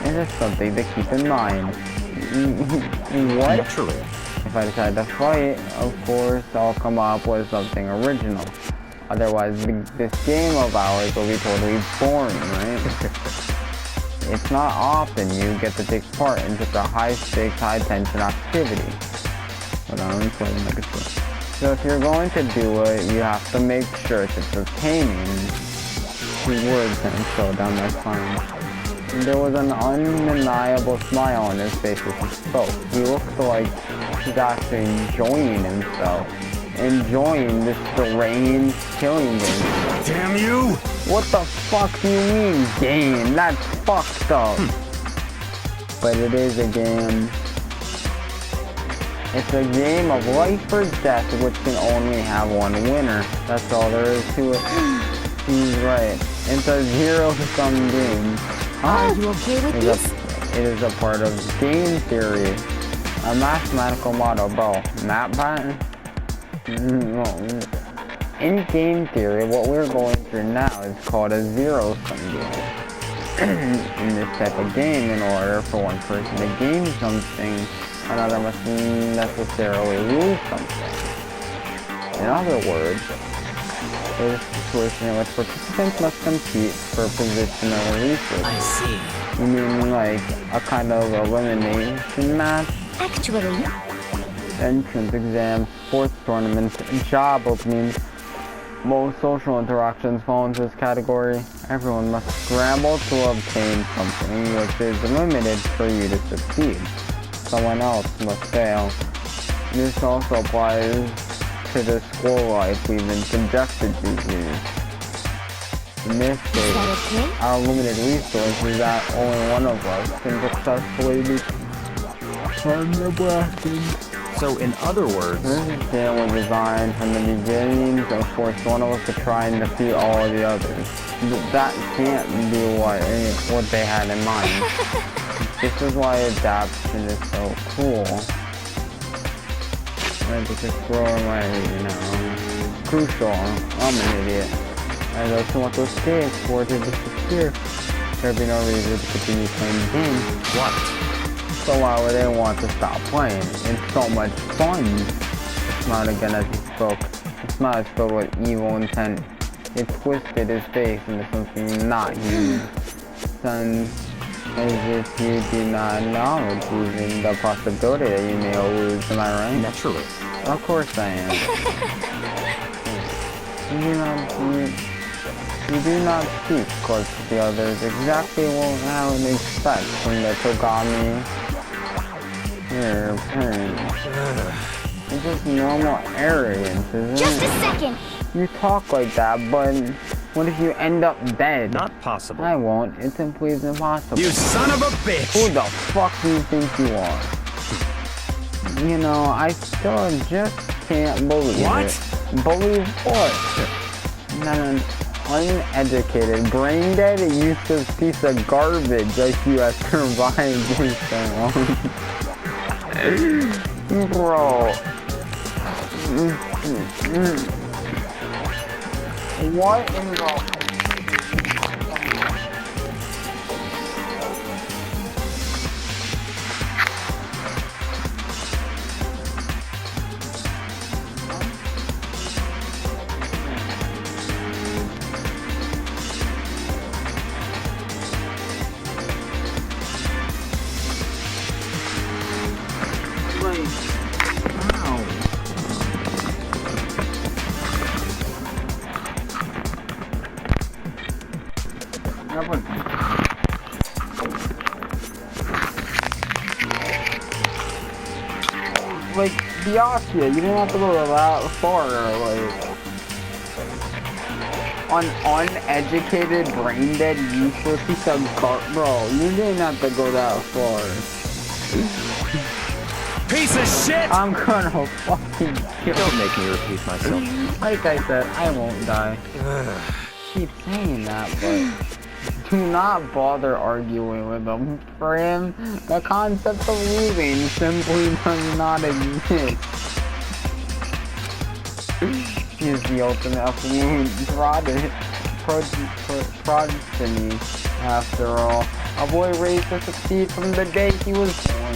It's just something to keep in mind. What? Naturally. If I decide to fight, of course, I'll come up with something original. Otherwise, this game of ours will be totally boring, right? It's not often you get to take part in such a high-stakes, high-tension activity. Hold on, let me play like a show. So if you're going to do it, you have to make sure it's entertaining. 2 words and showdown, that's fine. There was an undeniable smile on his face as he spoke. He looked like he's actually enjoying himself. Enjoying this deranged killing game. Damn you! What the fuck do you mean, game? That's fucked up. But it is a game. It's a game of life or death, which can only have one winner. That's all there is to it. He's right. It's a zero-sum game. Are you okay with this? It is a part of game theory. A mathematical model, bro. Map pattern? In game theory, what we're going through now is called a zero-sum game. In this type of game, in order for one person to gain something, another must necessarily lose something. In other words, there's a situation in which participants must compete for position or resources. I see. You mean like a kind of elimination match? Actually, Entrance exams, sports tournaments, job openings. Most social interactions fall into this category. Everyone must scramble to obtain something which is limited for you to succeed. Someone else must fail. This also applies to the school life we've been subjected to here. In this is case, that okay? our limited resource is that only one of us can successfully be So, in other words, this game was designed from the beginning to force one of us to try and defeat all of the others. That can't be what they had in mind. This is why adaptation is so cool. I just explore my, crucial. I'm an idiot. I those who want to escape or to disappear. There'd be no reason to continue playing the game. what? So why would they want to stop playing? It's so much fun. He smiled again as he spoke. His smile is filled with evil intent. It twisted his face into something not human. Son, as if you do not acknowledge even the possibility that you may lose, am I right? Naturally. Of course I am. You do not speak close to the others exactly how you expect from the Togami. Your parents. It's just normal arrogance, isn't Just it? a second. You talk like that, but what if you end up dead? Not possible. I won't. It simply is impossible. You son of a bitch! Who the fuck do you think you are? I still just can't believe What? it. Believe what? That an uneducated, brain-dead, useless piece of garbage like you has survived this so long. Bro. What in the... Like, Biakia, you don't have to go that far, uneducated, brain-dead, useless piece of bro, you didn't have to go that far. Piece of shit! I'm gonna fucking kill Don't make me repeat myself. Like I said, I won't die. keep saying that, but do not bother arguing with him. For him, the concept of losing simply does not exist. He's the ultimate affluent progeny, after all. A boy raised to succeed from the day he was born.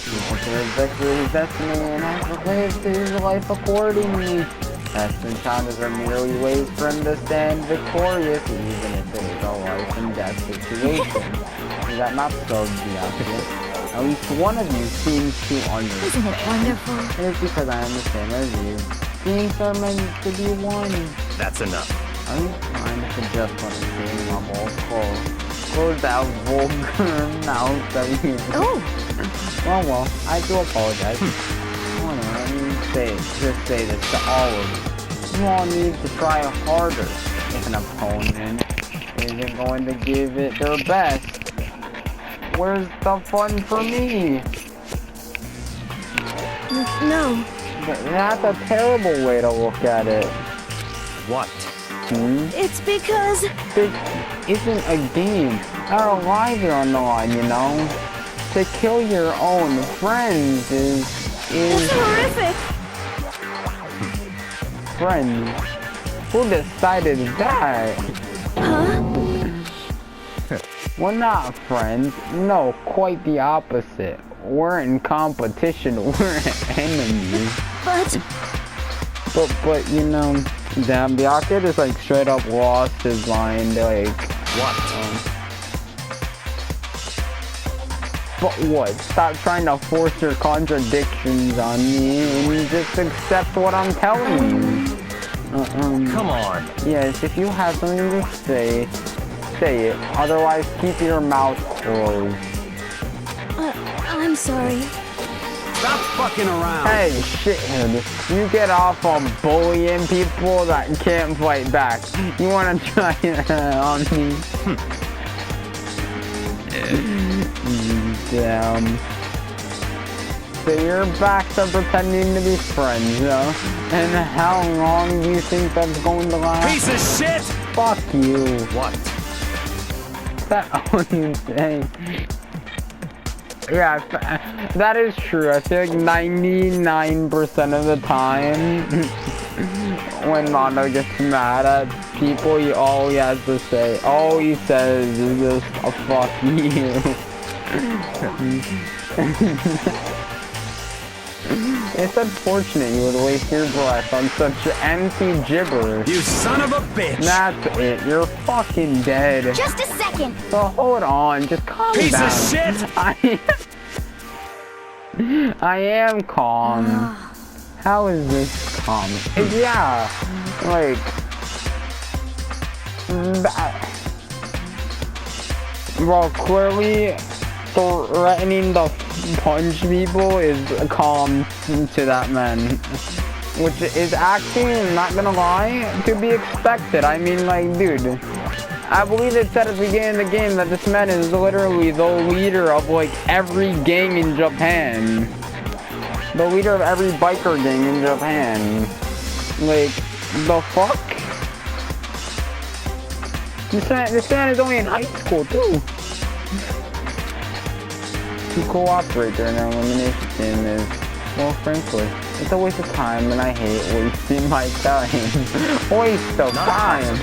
He prepared victory his destiny and has lived his life accordingly. Tests and challenges are merely ways for him to stand victorious, even if it is a life and death situation. Is that not so, Bianca? At least one of you seems to understand. Isn't it wonderful? It is because I am the same as you. Beings are meant to be one. That's enough. Are you trying to suggest on the same level? Close that vulgar mouth of yours. Oh, Well, I do apologize. Let me just say this to all of you. You all need to try harder. If an opponent isn't going to give it their best, where's the fun for me? no. That's a terrible way to look at it. What? It's because... This isn't a game. Our lives are on the line, you know? To kill your own friends is It's horrific. friends. Who decided that? Huh? We're not friends. No, quite the opposite. We're in competition. We're enemies. But you know, damn, Bianca just like straight up lost his mind. Like, What? but what? Stop trying to force your contradictions on me and just accept what I'm telling you. Come on. Yes, if you have something to say, say it. Otherwise, keep your mouth closed. I'm sorry. Stop fucking around. Hey, shithead, you get off on bullying people that can't fight back. You wanna try that on me? Damn. So you're back to pretending to be friends, huh? And how long do you think that's going to last? Piece of shit! Fuck you. What? Is that all you say? Yeah, that is true. I feel like 99% of the time, when Mondo gets mad at people, all he has to say, all he says is just a fuck you. It's unfortunate you would waste your breath on such empty gibberish. You son of a bitch! That's it. You're fucking dead. Just a second. So hold on, just calm Piece down. of shit! I am calm. How is this calm? Yeah, like that. Well, clearly threatening to punch people is calm to that man. Which is actually, not gonna lie, to be expected. I mean, like, dude, I believe it said at the beginning of the game that this man is literally the leader of, like, every gang in Japan. The leader of every biker gang in Japan. Like, the fuck? This man is only in high school, too. To cooperate during our elimination game is, well, frankly, it's a waste of time, and I hate wasting my time. Waste of time!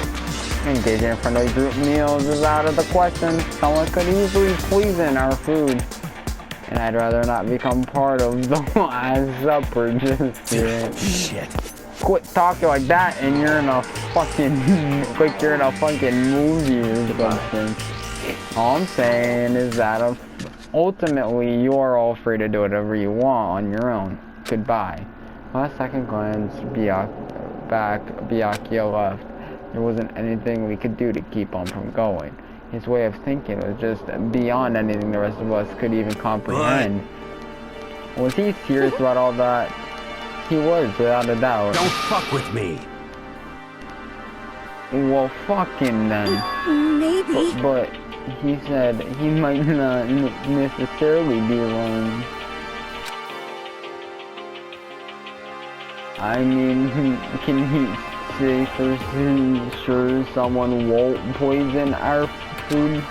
Engaging in friendly group meals is out of the question. Someone could easily poison our food. And I'd rather not become part of the last supper just yet. Shit. Quit talking like that and you're in a fucking, like you're in a fucking movie or something. All I'm saying is that ultimately you are all free to do whatever you want on your own. Goodbye. On a second glance, Byakuya left. There wasn't anything we could do to keep him from going. His way of thinking was just beyond anything the rest of us could even comprehend. Was he serious about all that? He was, without a doubt. Don't fuck with me. Well, fuck him then. Maybe. But he said he might not necessarily be wrong. I mean, can he say for sure someone won't poison our food?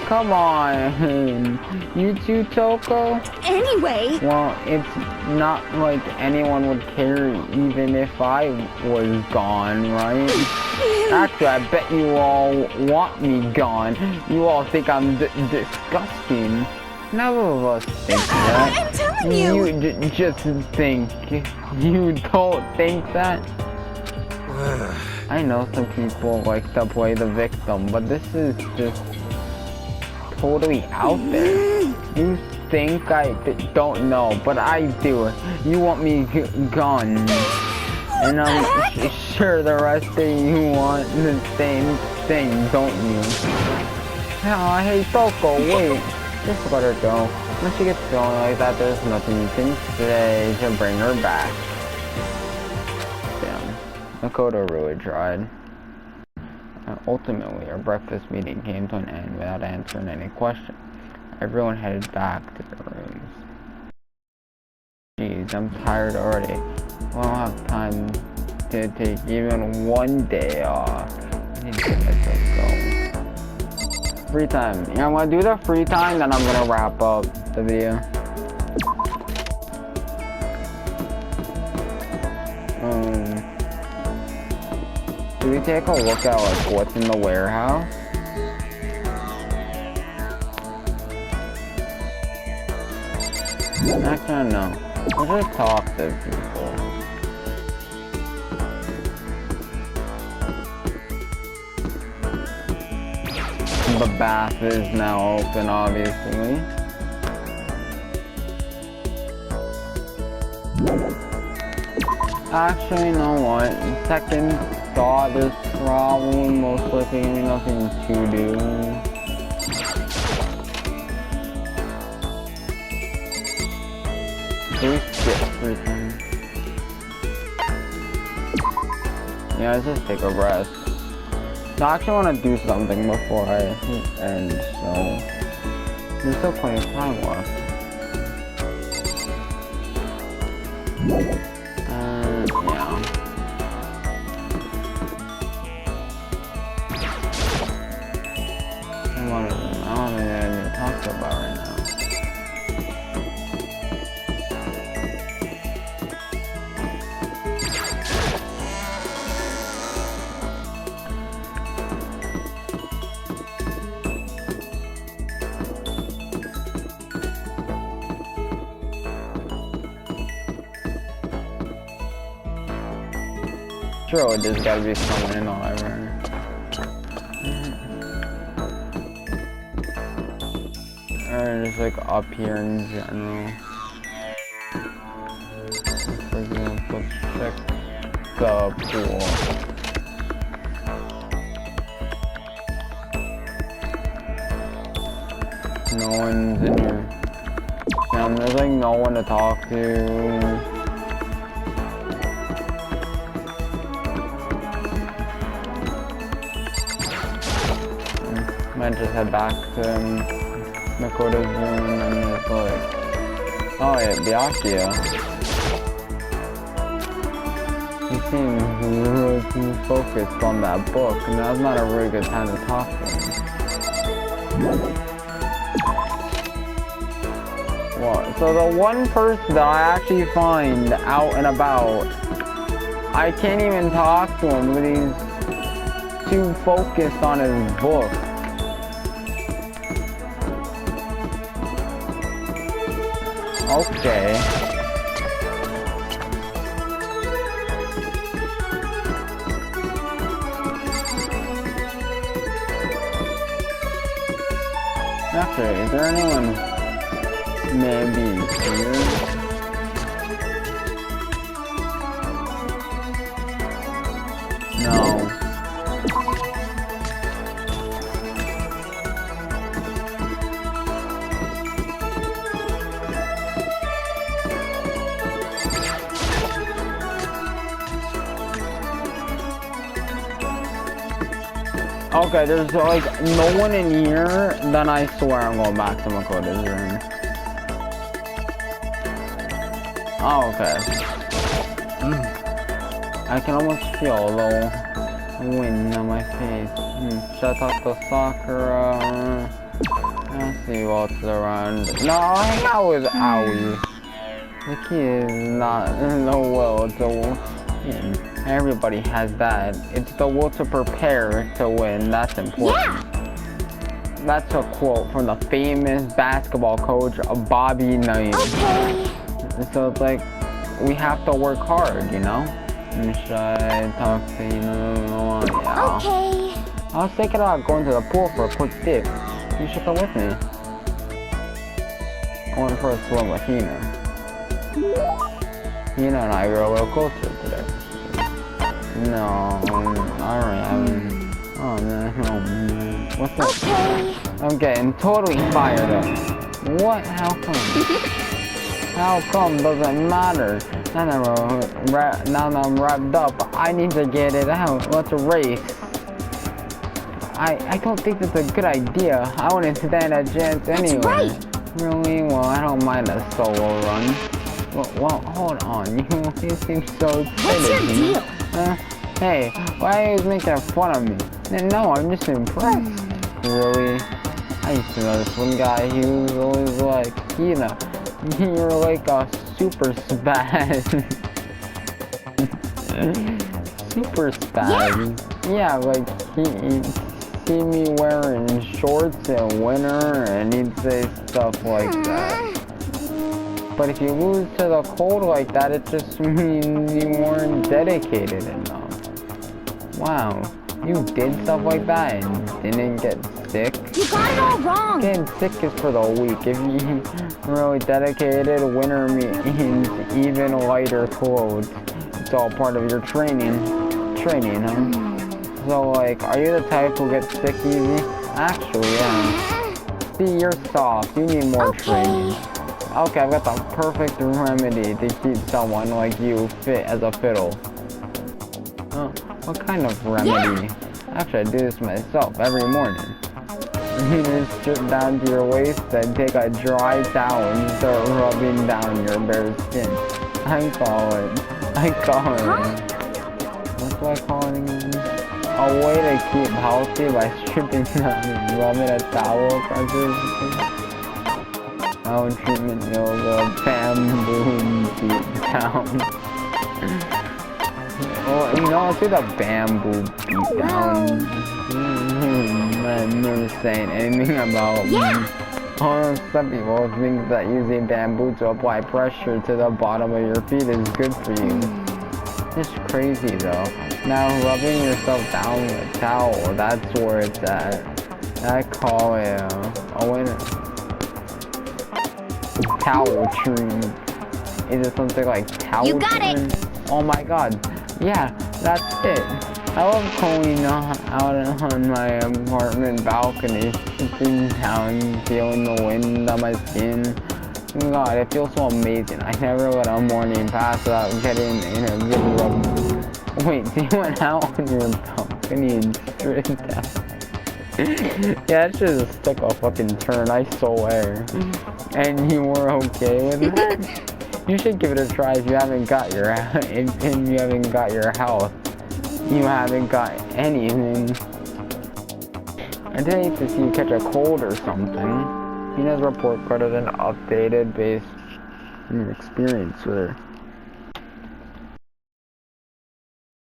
Come on, you too, Toko? Anyway, Well, it's not like anyone would care even if I was gone, right? Actually, I bet you all want me gone. You all think I'm disgusting. None of us think that. I'm telling you. You just think. You don't think that? I know some people like to play the victim, but this is just totally out there. You think I don't know, but I do. You want me gone. And I'm sure the rest of you want the same thing, don't you? Oh, hey, Toko, wait. Just let her go. When she gets feeling like that, there's nothing you can say to bring her back. Damn. Makoto really tried. Ultimately, our breakfast meeting came to an end without answering any questions. Everyone headed back to their rooms. Jeez, I'm tired already. I don't have time to take even one day off. I need to let myself go. Free time. Yeah, I'm gonna do the free time, then I'm gonna wrap up the video. Do we take a look at like what's in the warehouse? Actually, no. Let's just talk to people. The bath is now open, obviously. Actually, you know what? Second thought, there's probably most likely gonna be nothing to do. We skip free time. Yeah, let's just take a rest. I actually want to do something before I end, so there's still plenty of time left. Yeah. I don't think I need to talk about right now. Sure, there's gotta be someone in however. Or just like up here in general. For example, let's check the pool. No one's in here. Damn, there's like no one to talk to. Might just head back to Makoto's room and it's like, oh yeah, Byakuya. He seems really focused on that book, and that's not a really good time to talk to him. What? So the one person that I actually find out and about, I can't even talk to him because he's too focused on his book. Okay. Actually, is there anyone maybe here? No. Okay, there's like no one in here, then I swear I'm going back to Makoto's room. Oh, okay. I can almost feel a little wind on my face. Should I talk to Sakura? Let's see what's around. No, I'll hang out with Aoi. The key is not the will to win. Everybody has that. It's the will to prepare to win. That's important. Yeah. That's a quote from the famous basketball coach, Bobby Knight. Okay. So it's like, we have to work hard, you know? Should I talk to you? Yeah. Okay. I was thinking about going to the pool for a quick dip. You should come with me. I went for a swim with Hina. Hina and I were a little closer today. No, alright. Oh no. What's up? Okay. I'm getting totally fired up. What? How come? How come doesn't matter. Now that I'm wrapped up, I need to get it out. Let's race. I don't think that's a good idea. I wouldn't stand a chance anyway. That's right. Really? Well, I don't mind a solo run. Well, hold on. You seem so excited. What's your deal? Hey, why are you making fun of me? No, I'm just impressed. Really? I used to know this one guy. He was always like, you know, you're like a super spaz. Super spaz. Yeah, like he'd see me wearing shorts in winter and he'd say stuff like that. But if you lose to the cold like that, it just means you weren't dedicated enough. Wow, you did stuff like that and didn't get sick? You got it all wrong. Getting sick is for the weak. If you really dedicated, winter means even lighter clothes. It's all part of your training, huh? So like, are you the type who gets sick easy? Actually, yeah. See, you're soft. You need more training. Okay, I've got the perfect remedy to keep someone like you fit as a fiddle. Oh, what kind of remedy? Actually, I do this myself every morning. You just strip down to your waist and take a dry towel and start rubbing down your bare skin. I call it, what do I call it again? A way to keep healthy by stripping down and rubbing a towel across your skin. Oh, treatment yoga, bamboo beat down. Oh, you know, let's do the bamboo beat down. I'm never saying anything about some people think that using bamboo to apply pressure to the bottom of your feet is good for you. It's crazy though. Now rubbing yourself down with a towel, that's where it's at. I call it a winner. Towel tree. Is it something like towel You got tree? it. Oh my god. Yeah, that's it. I love going out on my apartment balcony, sitting down, feeling the wind on my skin. God, it feels so amazing. I never let a morning pass without getting in a good rub. Wait, so you went out on your balcony and stripped down? Yeah, that just took a fucking turn, I swear. And you were okay with that? You should give it a try if you haven't got your health. You haven't got anything. I didn't need to see you catch a cold or something. Hina's report card is an updated based on your experience with her.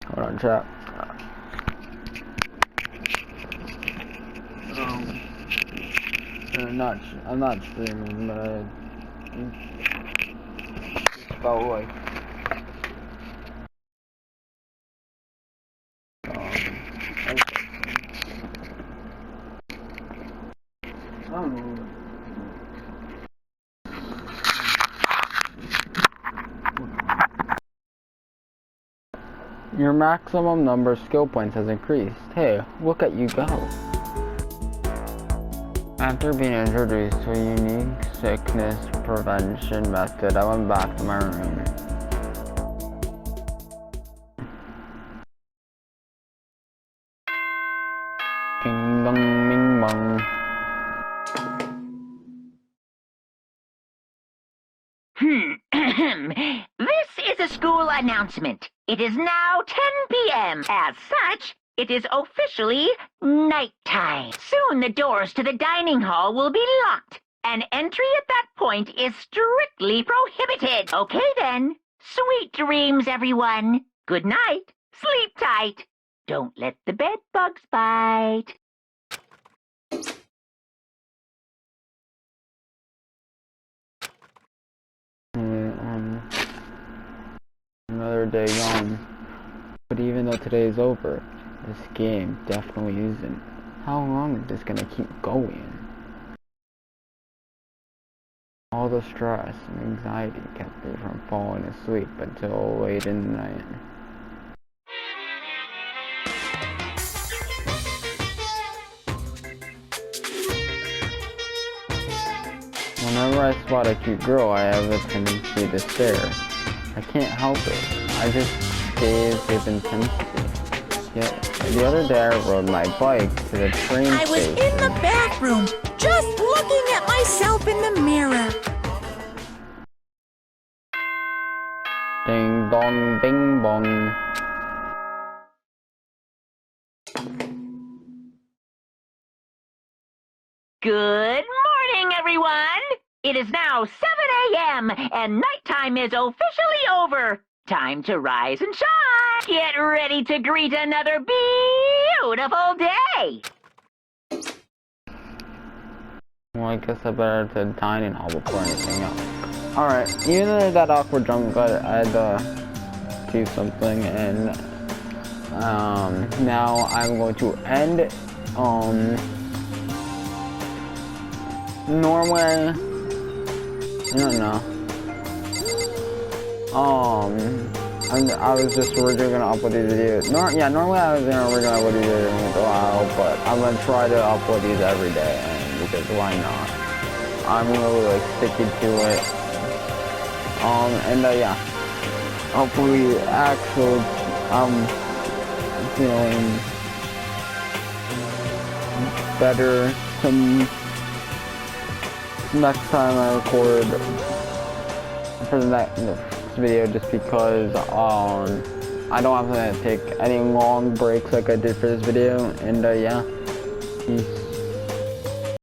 Hold on, chat. I'm not streaming, but it's about like your maximum number of skill points has increased. Hey, look at you go. After being introduced to a unique sickness prevention method, I went back to my room. Ding dong, bing bong. This is a school announcement. It is now 10 p.m. As such, it is officially nighttime. Soon the doors to the dining hall will be locked, and entry at that point is strictly prohibited. Okay then. Sweet dreams, everyone. Good night. Sleep tight. Don't let the bed bugs bite. Another day gone. But even though today is over, this game definitely isn't. How long is this gonna keep going? All the stress and anxiety kept me from falling asleep until late in the night. Whenever I spot a cute girl, I have a tendency to stare. I can't help it. I just gaze with intensity. Yet, the other day I rode my bike to the train I was station. in the bathroom, just looking at myself in the mirror. Ding dong, bing bong. Good morning, everyone! It is now 7 a.m. and nighttime is officially over. Time to rise and shine. Get ready to greet another beautiful day. Well, I guess I better to dining hall before anything else. Alright, even though that awkward jump cut, I had to do something, and now I'm going to end Norway. I don't know. I was just originally gonna upload these videos. Normally I was gonna originally upload these videos in a while, but I'm gonna try to upload these every day, and because why not? I'm really like sticking to it. Yeah. Hopefully, actually, I'm feeling better next time I record for the next video, just because I don't have to take any long breaks like I did for this video, and yeah, peace.